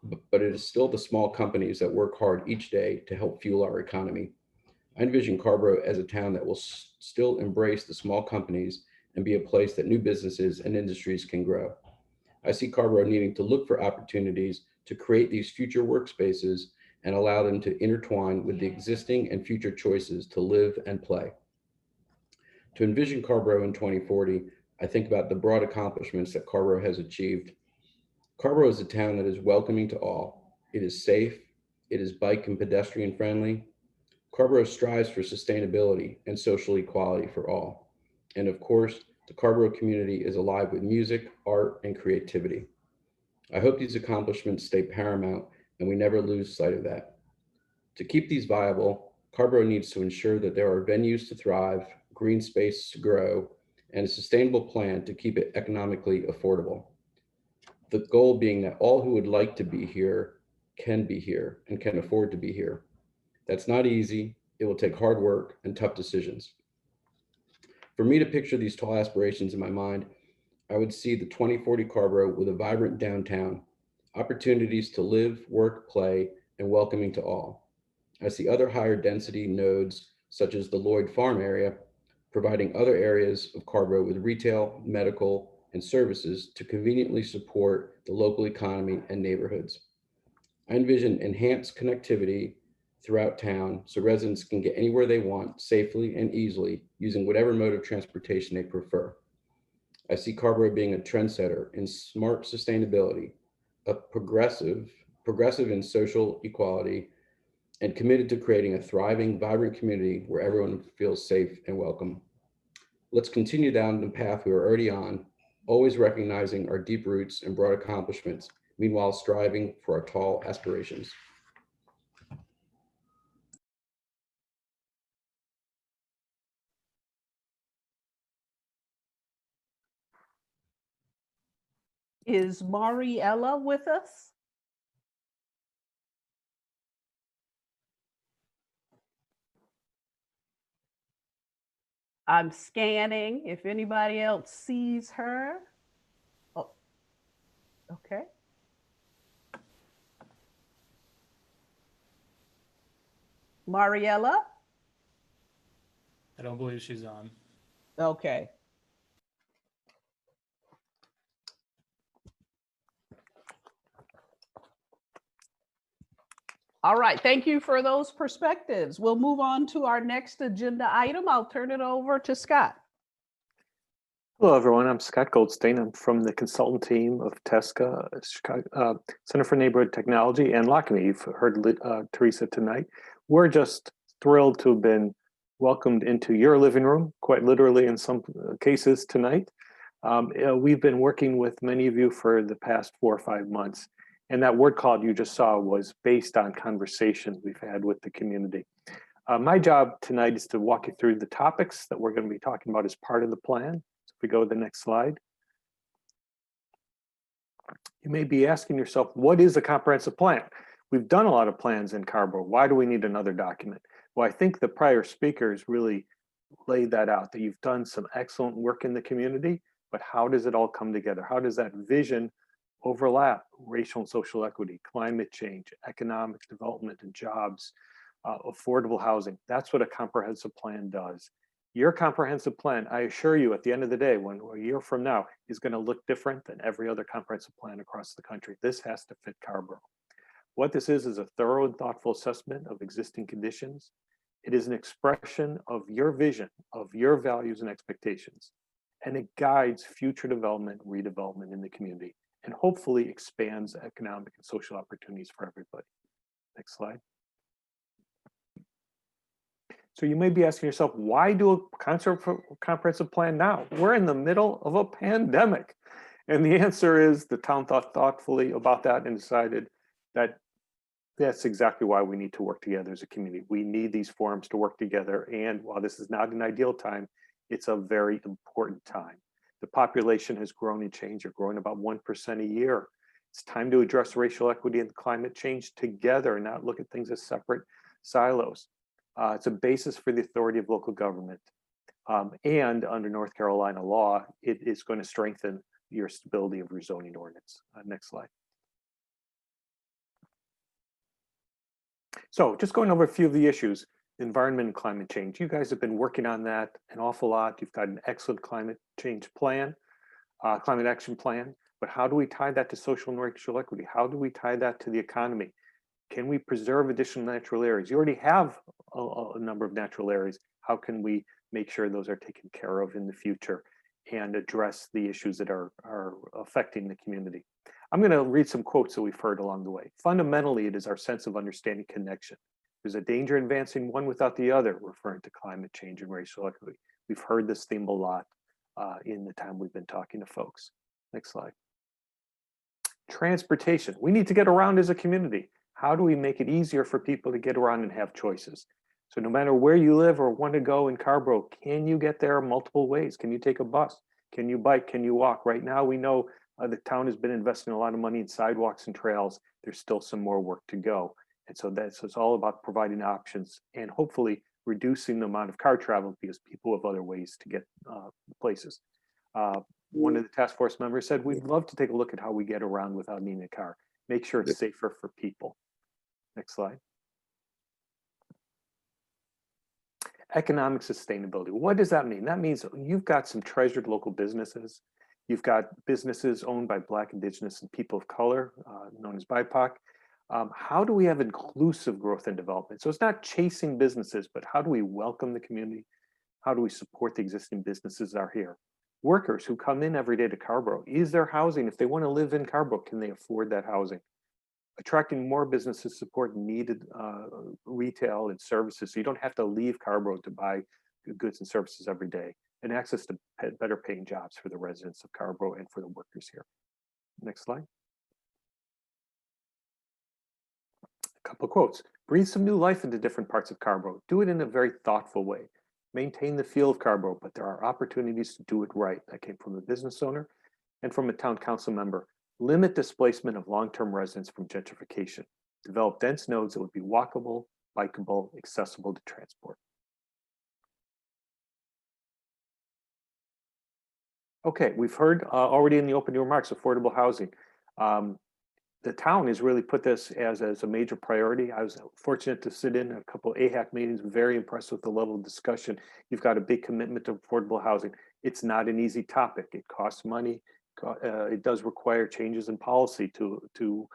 but it is still the small companies that work hard each day to help fuel our economy. I envision Carrboro as a town that will still embrace the small companies and be a place that new businesses and industries can grow. I see Carrboro needing to look for opportunities to create these future workspaces and allow them to intertwine with the existing and future choices to live and play. To envision Carrboro in 2040, I think about the broad accomplishments that Carrboro has achieved. Carrboro is a town that is welcoming to all. It is safe. It is bike and pedestrian friendly. Carrboro strives for sustainability and social equality for all. And of course, the Carrboro community is alive with music, art, and creativity. I hope these accomplishments stay paramount and we never lose sight of that. To keep these viable, Carrboro needs to ensure that there are venues to thrive, green space to grow, and a sustainable plan to keep it economically affordable. The goal being that all who would like to be here can be here and can afford to be here. That's not easy. It will take hard work and tough decisions. For me to picture these tall aspirations in my mind, I would see the 2040 Carrboro with a vibrant downtown, opportunities to live, work, play, and welcoming to all. I see other higher density nodes, such as the Lloyd Farm area, providing other areas of Carrboro with retail, medical, and services to conveniently support the local economy and neighborhoods. I envision enhanced connectivity throughout town so residents can get anywhere they want safely and easily using whatever mode of transportation they prefer. I see Carrboro being a trendsetter in smart sustainability, a progressive in social equality, and committed to creating a thriving, vibrant community where everyone feels safe and welcome. Let's continue down the path we are already on, always recognizing our deep roots and broad accomplishments, meanwhile striving for our tall aspirations. Is Mariella with us? I'm scanning if anybody else sees her. Oh, okay. Mariella? I don't believe she's on. Okay. All right, thank you for those perspectives. We'll move on to our next agenda item. I'll turn it over to Scott. Hello, everyone. I'm Scott Goldstein. I'm from the consultant team of TESCA, Center for Neighborhood Technology, and Lockme. You've heard Teresa tonight. We're just thrilled to have been welcomed into your living room, quite literally in some cases tonight. We've been working with many of you for the past 4 or 5 months, and that word cloud you just saw was based on conversations we've had with the community. My job tonight is to walk you through the topics that we're going to be talking about as part of the plan. If we go to the next slide. You may be asking yourself, what is a comprehensive plan? We've done a lot of plans in Carrboro. Why do we need another document? Well, I think the prior speakers really laid that out, that you've done some excellent work in the community, but how does it all come together? How does that vision overlap racial and social equity, climate change, economic development and jobs, affordable housing? That's what a comprehensive plan does. Your comprehensive plan, I assure you, at the end of the day, when a year from now, is going to look different than every other comprehensive plan across the country. This has to fit Carrboro. What this is a thorough and thoughtful assessment of existing conditions. It is an expression of your vision, of your values and expectations, and it guides future development, redevelopment in the community, and hopefully expands economic and social opportunities for everybody. Next slide. So you may be asking yourself, why do a comprehensive plan now? We're in the middle of a pandemic. And the answer is the town thought thoughtfully about that and decided that that's exactly why we need to work together as a community. We need these forums to work together. And while this is not an ideal time, it's a very important time. The population has grown and changed. They're growing about 1% a year. It's time to address racial equity and climate change together and not look at things as separate silos. It's a basis for the authority of local government. And under North Carolina law, it is going to strengthen your stability of your zoning ordinance. Next slide. So just going over a few of the issues, environment and climate change. You guys have been working on that an awful lot. You've got an excellent climate change plan, climate action plan, but how do we tie that to social and racial equity? How do we tie that to the economy? Can we preserve additional natural areas? You already have a number of natural areas. How can we make sure those are taken care of in the future and address the issues that are affecting the community? I'm going to read some quotes that we've heard along the way. Fundamentally, it is our sense of understanding connection. There's a danger in advancing one without the other, referring to climate change and racial equity. We've heard this theme a lot in the time we've been talking to folks. Next slide. Transportation. We need to get around as a community. How do we make it easier for people to get around and have choices? So no matter where you live or want to go in Carrboro, can you get there multiple ways? Can you take a bus? Can you bike? Can you walk? Right now, we know the town has been investing a lot of money in sidewalks and trails. There's still some more work to go. And so it's all about providing options and hopefully reducing the amount of car travel because people have other ways to get places. One of the task force members said, we'd love to take a look at how we get around without needing a car. Make sure it's safer for people. Next slide. Economic sustainability. What does that mean? That means you've got some treasured local businesses. You've got businesses owned by Black, Indigenous, and people of color, known as BIPOC. How do we have inclusive growth and development? So it's not chasing businesses, but how do we welcome the community? How do we support the existing businesses that are here? Workers who come in every day to Carrboro, is there housing? If they want to live in Carrboro, can they afford that housing? Attracting more businesses support needed retail and services, so you don't have to leave Carrboro to buy goods and services every day, and access to better paying jobs for the residents of Carrboro and for the workers here. Next slide. A couple of quotes. Breathe some new life into different parts of Carrboro. Do it in a very thoughtful way. Maintain the feel of Carrboro, but there are opportunities to do it right. That came from a business owner and from a town council member. Limit displacement of long-term residents from gentrification. Develop dense nodes that would be walkable, bikeable, accessible to transport. Okay, we've heard already in the opening remarks, affordable housing. the town has really put this as a major priority. I was fortunate to sit in a couple AHAC meetings, very impressed with the level of discussion. You've got a big commitment to affordable housing. It's not an easy topic. It costs money. It does require changes in policy to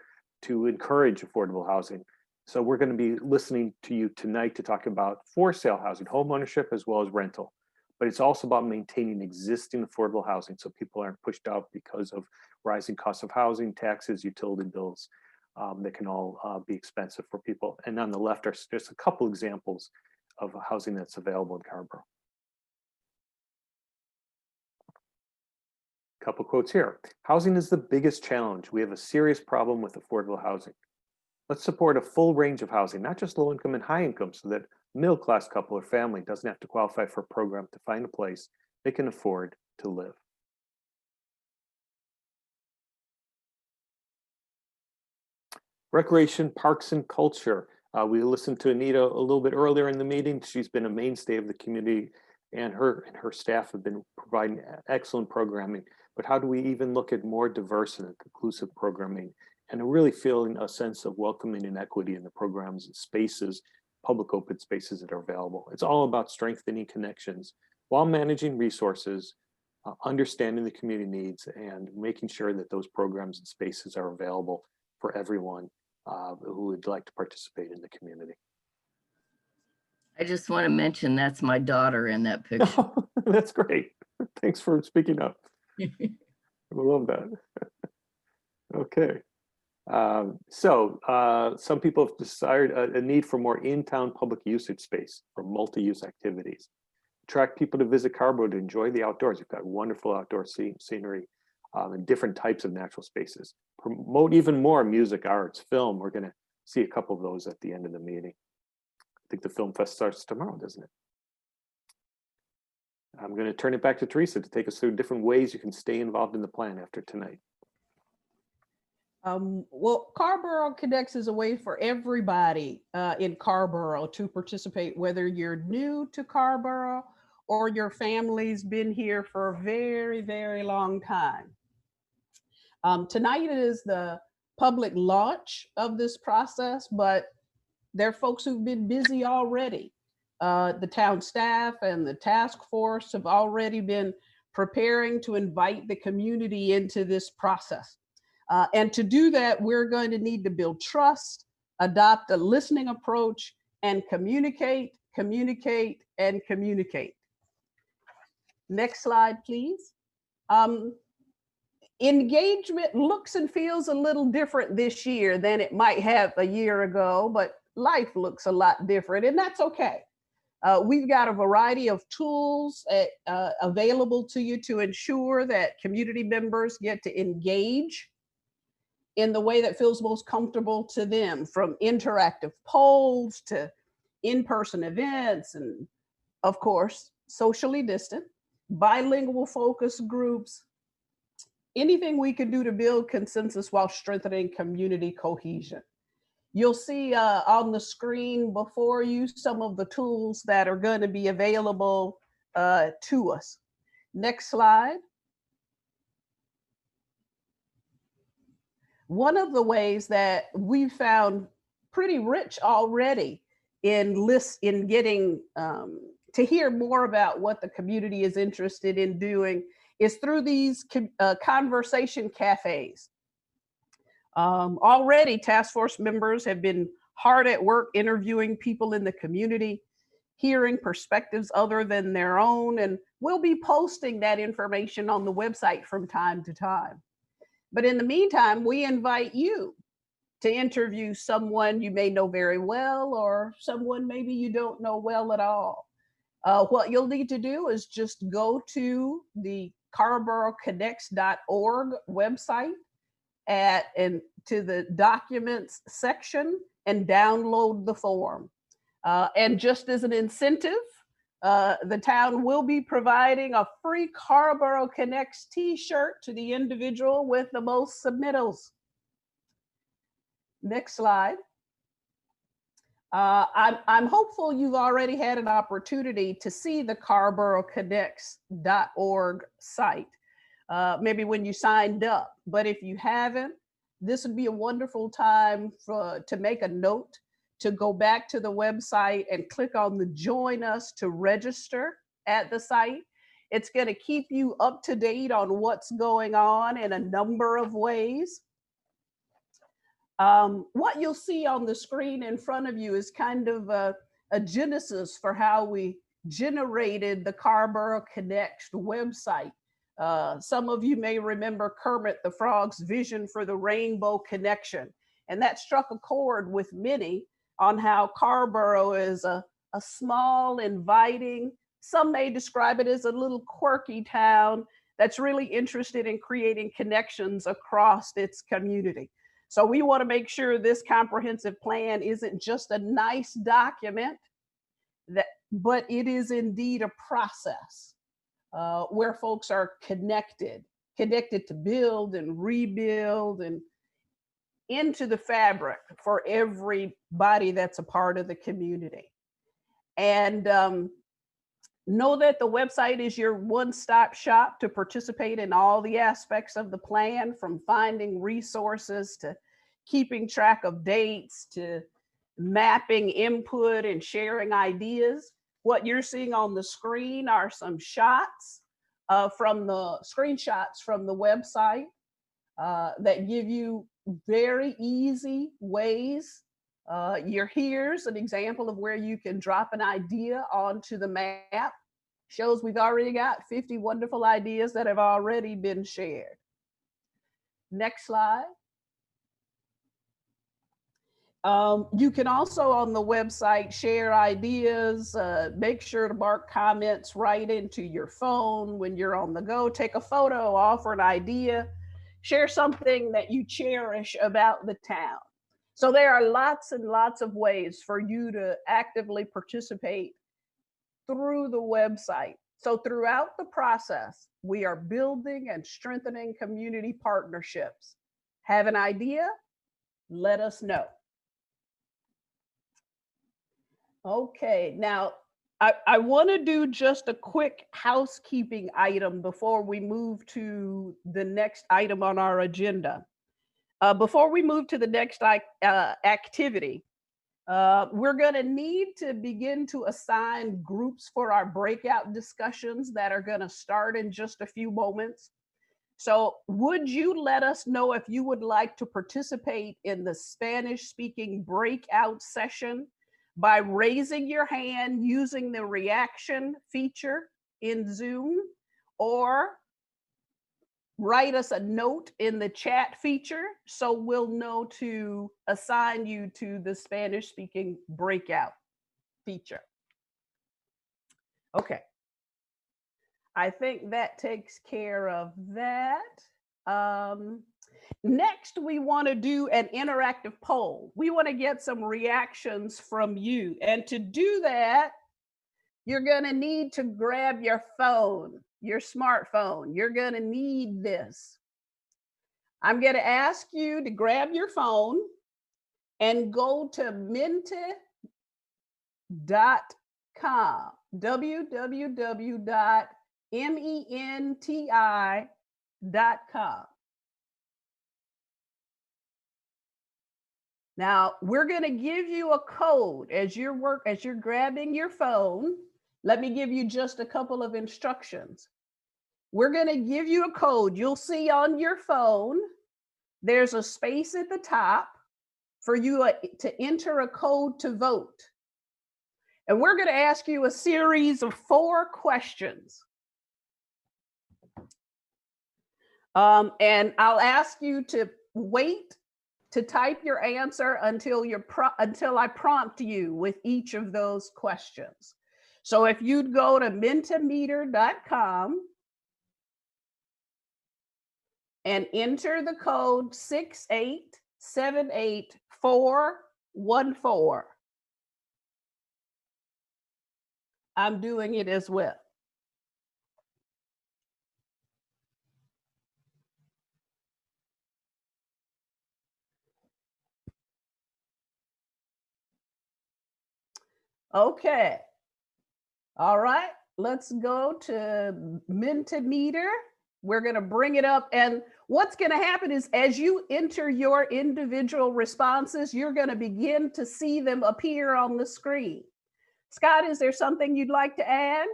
encourage affordable housing. So we're going to be listening to you tonight to talk about for sale housing, home ownership, as well as rental. But it's also about maintaining existing affordable housing so people aren't pushed out because of rising costs of housing, taxes, utility bills that can all be expensive for people. And on the left are just a couple examples of housing that's available in Carrboro. Couple quotes here. Housing is the biggest challenge. We have a serious problem with affordable housing. Let's support a full range of housing, not just low income and high income, so that a middle class couple or family doesn't have to qualify for a program to find a place they can afford to live. Recreation, parks, and culture. We listened to Anita a little bit earlier in the meeting. She's been a mainstay of the community, and her staff have been providing excellent programming. But how do we even look at more diverse and inclusive programming and really feeling a sense of welcoming and equity in the programs and spaces, public open spaces that are available? It's all about strengthening connections while managing resources, understanding the community needs, and making sure that those programs and spaces are available for everyone who would like to participate in the community. I just want to mention that's my daughter in that picture. That's great. Thanks for speaking up. I love that. Okay. Some people have desired a need for more in-town public usage space for multi-use activities. Attract people to visit Carrboro to enjoy the outdoors. You've got wonderful outdoor scenery and different types of natural spaces. Promote even more music, arts, film. We're going to see a couple of those at the end of the meeting. I think the Film Fest starts tomorrow, doesn't it? I'm going to turn it back to Teresa to take us through different ways you can stay involved in the plan after tonight. Well, Carrboro Connects is a way for everybody in Carrboro to participate, whether you're new to Carrboro or your family's been here for a very, very long time. Tonight is the public launch of this process, but there are folks who've been busy already. The town staff and the task force have already been preparing to invite the community into this process. And to do that, we're going to need to build trust, adopt a listening approach, and communicate, communicate, and communicate. Next slide, please. Engagement looks and feels a little different this year than it might have a year ago, but life looks a lot different, and that's okay. We've got a variety of tools available to you to ensure that community members get to engage in the way that feels most comfortable to them, from interactive polls to in-person events, and of course, socially distant, bilingual focus groups, anything we can do to build consensus while strengthening community cohesion. You'll see on the screen before you some of the tools that are going to be available to us. Next slide. One of the ways that we found pretty rich already in getting to hear more about what the community is interested in doing is through these conversation cafes. Already, task force members have been hard at work interviewing people in the community, hearing perspectives other than their own, and we'll be posting that information on the website from time to time. But in the meantime, we invite you to interview someone you may know very well or someone maybe you don't know well at all. What you'll need to do is just go to the CarrboroConnects.org website and to the documents section and download the form. And just as an incentive, the town will be providing a free Carrboro Connects t-shirt to the individual with the most submittals. Next slide. I'm hopeful you've already had an opportunity to see the CarrboroConnects.org site, maybe when you signed up. But if you haven't, this would be a wonderful time to make a note, to go back to the website and click on the Join Us to register at the site. It's going to keep you up to date on what's going on in a number of ways. What you'll see on the screen in front of you is kind of a genesis for how we generated the Carrboro Connects website. Some of you may remember Kermit the Frog's vision for the rainbow connection, and that struck a chord with many on how Carrboro is a small, inviting, some may describe it as a little quirky town that's really interested in creating connections across its community. So we want to make sure this comprehensive plan isn't just a nice document, but it is indeed a process where folks are connected to build and rebuild and into the fabric for everybody that's a part of the community. And know that the website is your one-stop shop to participate in all the aspects of the plan, from finding resources to keeping track of dates to mapping input and sharing ideas. What you're seeing on the screen are some shots from the screenshots from the website that give you very easy ways. Here's an example of where you can drop an idea onto the map. Shows we've already got 50 wonderful ideas that have already been shared. Next slide. You can also on the website share ideas, make sure to mark comments right into your phone when you're on the go, take a photo, offer an idea, share something that you cherish about the town. So there are lots and lots of ways for you to actively participate through the website. So throughout the process, we are building and strengthening community partnerships. Have an idea? Let us know. Okay, now I want to do just a quick housekeeping item before we move to the next item on our agenda. Before we move to the next activity, we're going to need to begin to assign groups for our breakout discussions that are going to start in just a few moments. So would you let us know if you would like to participate in the Spanish-speaking breakout session by raising your hand using the reaction feature in Zoom, or write us a note in the chat feature so we'll know to assign you to the Spanish-speaking breakout feature. Okay. I think that takes care of that. Next, we want to do an interactive poll. We want to get some reactions from you. And to do that, you're going to need to grab your phone, your smartphone. You're going to need this. I'm going to ask you to grab your phone and go to menti.com, www.menti.com. Now, we're going to give you a code as you're grabbing your phone. Let me give you just a couple of instructions. We're going to give you a code. You'll see on your phone, there's a space at the top for you to enter a code to vote. And we're going to ask you a series of 4 questions. And I'll ask you to wait to type your answer until I prompt you with each of those questions. So if you'd go to mentimeter.com and enter the code 6878414. I'm doing it as well. Okay. All right. Let's go to Mentimeter. We're going to bring it up. And what's going to happen is as you enter your individual responses, you're going to begin to see them appear on the screen. Scott, is there something you'd like to add?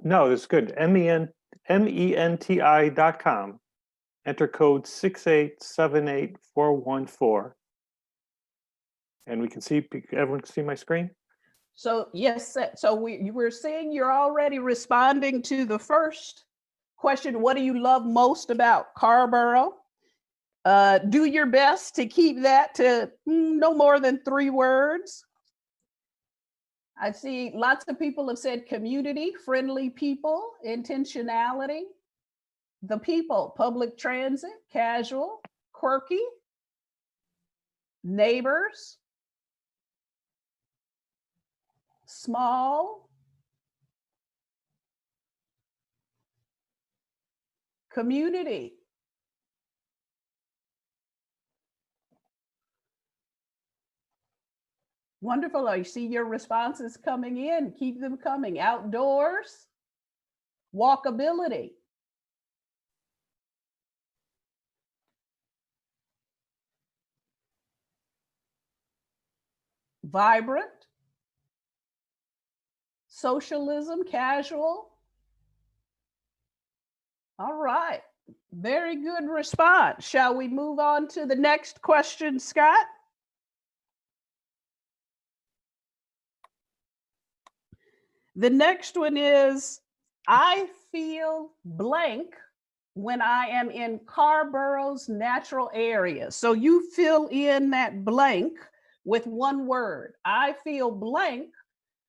No, that's good. MENTI.com. Enter code 6878414. And we can see, everyone can see my screen? So yes, so we're seeing you're already responding to the first question. What do you love most about Carrboro? Do your best to keep that to no more than 3 words. I see lots of people have said community, friendly people, intentionality, the people, public transit, casual, quirky, neighbors, small, community. Wonderful. I see your responses coming in. Keep them coming. Outdoors, walkability, vibrant, socialism, casual. All right. Very good response. Shall we move on to the next question, Scott? The next one is, I feel blank when I am in Carrboro's natural area. So you fill in that blank with 1 word. I feel blank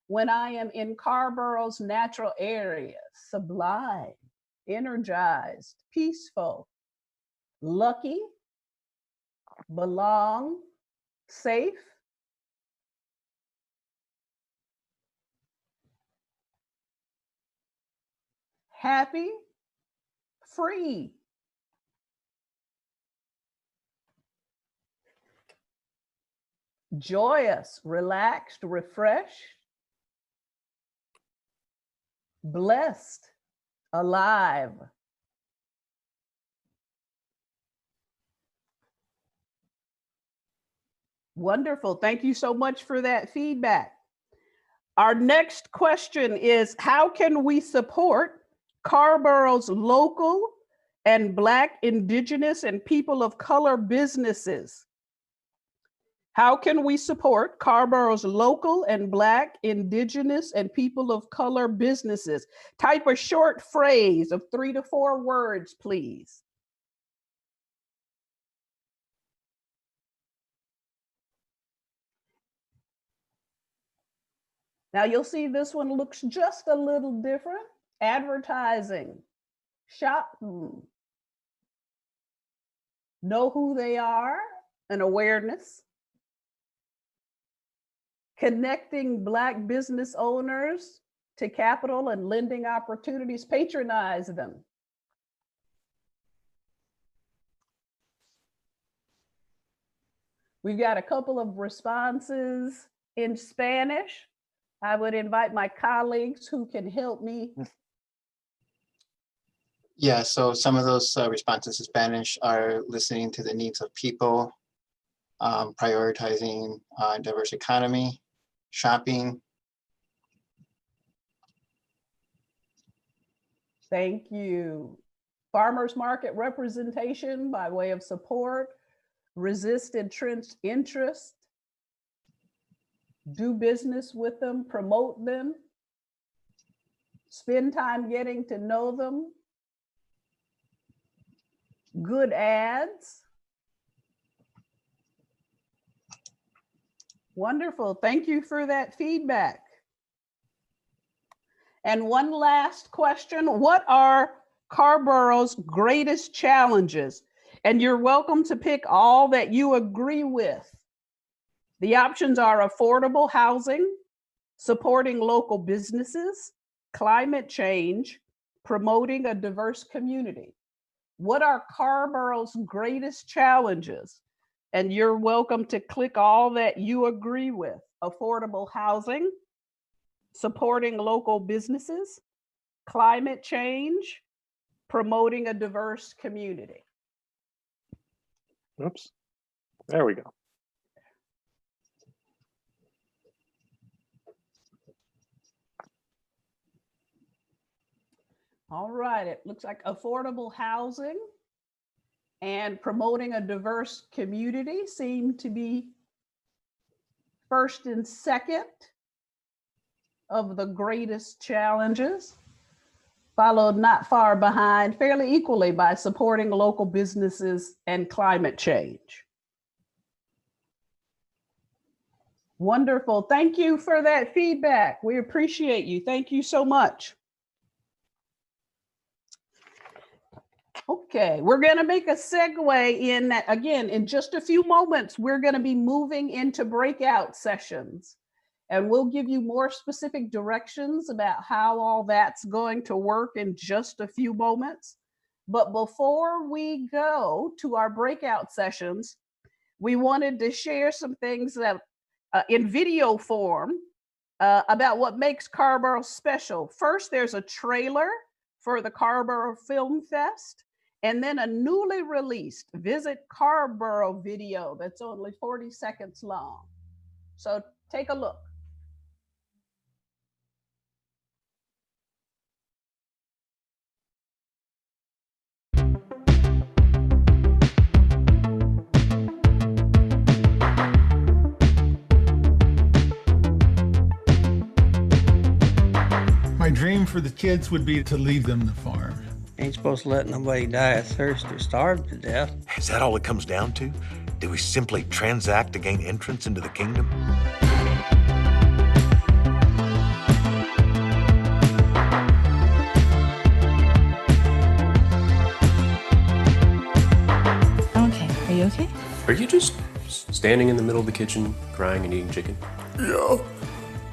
when I am in Carrboro's natural area. Sublime, energized, peaceful, lucky, belong, safe, happy, free, joyous, relaxed, refreshed, blessed, alive. Wonderful. Thank you so much for that feedback. Our next question is, how can we support Carrboro's local and Black, Indigenous, and people of color businesses? How can we support Carrboro's local and Black, Indigenous, and people of color businesses? Type a short phrase of 3 to 4 words, please. Now you'll see this one looks just a little different. Advertising, shop, know who they are, and awareness. Connecting Black business owners to capital and lending opportunities, patronize them. We've got a couple of responses in Spanish. I would invite my colleagues who can help me. Yeah, so some of those responses in Spanish are listening to the needs of people, prioritizing diverse economy, shopping. Thank you. Farmers market representation by way of support, resist entrenched interest, do business with them, promote them, spend time getting to know them, good ads. Wonderful. Thank you for that feedback. And one last question. What are Carrboro's greatest challenges? And you're welcome to pick all that you agree with. The options are affordable housing, supporting local businesses, climate change, promoting a diverse community. What are Carrboro's greatest challenges? And you're welcome to click all that you agree with. Affordable housing, supporting local businesses, climate change, promoting a diverse community. Oops. There we go. All right, it looks like affordable housing and promoting a diverse community seem to be first and second of the greatest challenges, followed not far behind, fairly equally, by supporting local businesses and climate change. Wonderful. Thank you for that feedback. We appreciate you. Thank you so much. Okay, we're going to make a segue in that. Again, in just a few moments, we're going to be moving into breakout sessions, and we'll give you more specific directions about how all that's going to work in just a few moments. But before we go to our breakout sessions, we wanted to share some things that in video form about what makes Carrboro special. First, there's a trailer for the Carrboro Film Fest, and then a newly released Visit Carrboro video that's only 40 seconds long. So take a look. My dream for the kids would be to leave them the farm. Ain't supposed to let nobody die of thirst or starve to death. Is that all it comes down to? Do we simply transact to gain entrance into the kingdom? Okay, are you okay? Are you just standing in the middle of the kitchen, crying and eating chicken? Yeah.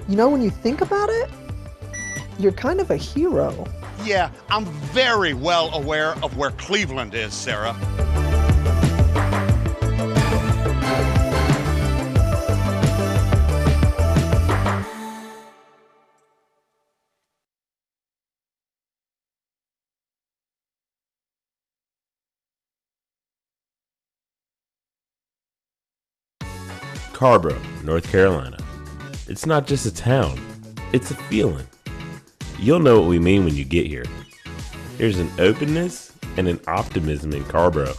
You know, when you think about it, you're kind of a hero. Yeah, I'm very well aware of where Cleveland is, Sarah. Carrboro, North Carolina. It's not just a town, it's a feeling. You'll know what we mean when you get here. There's an openness and an optimism in Carrboro,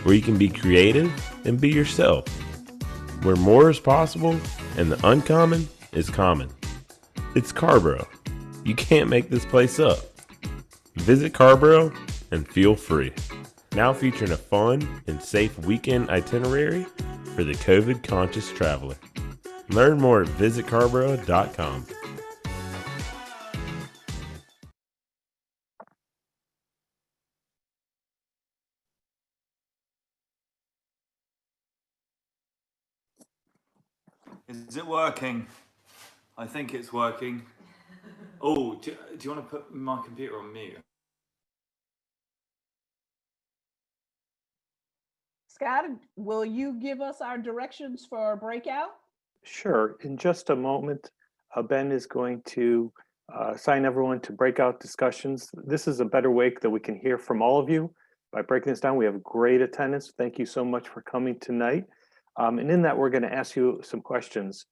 where you can be creative and be yourself, where more is possible and the uncommon is common. It's Carrboro. You can't make this place up. Visit Carrboro and feel free. Now featuring a fun and safe weekend itinerary for the COVID-conscious traveler. Learn more at visitcarrboro.com. Is it working? I think it's working. Oh, do you want to put my computer on mute? Scott, will you give us our directions for our breakout? Sure. In just a moment, Ben is going to assign everyone to breakout discussions. This is a better way that we can hear from all of you. By breaking this down, we have great attendance. Thank you so much for coming tonight. And in that, we're going to ask you some questions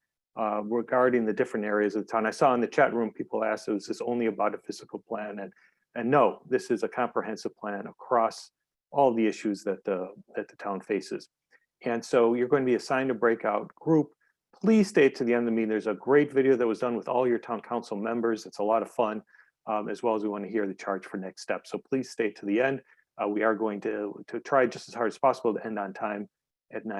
regarding the different areas of the town. I saw in the chat room, people asked, is this only about a physical plan? And no, this is a comprehensive plan across all the issues that the town faces. And so you're going to be assigned a breakout group. Please stay to the end of the meeting. There's a great video that was done with all your town council members. It's a lot of fun, as well as we want to hear the charge for next steps. So please stay to the end. We are going to try just as hard as possible to end on time at 9.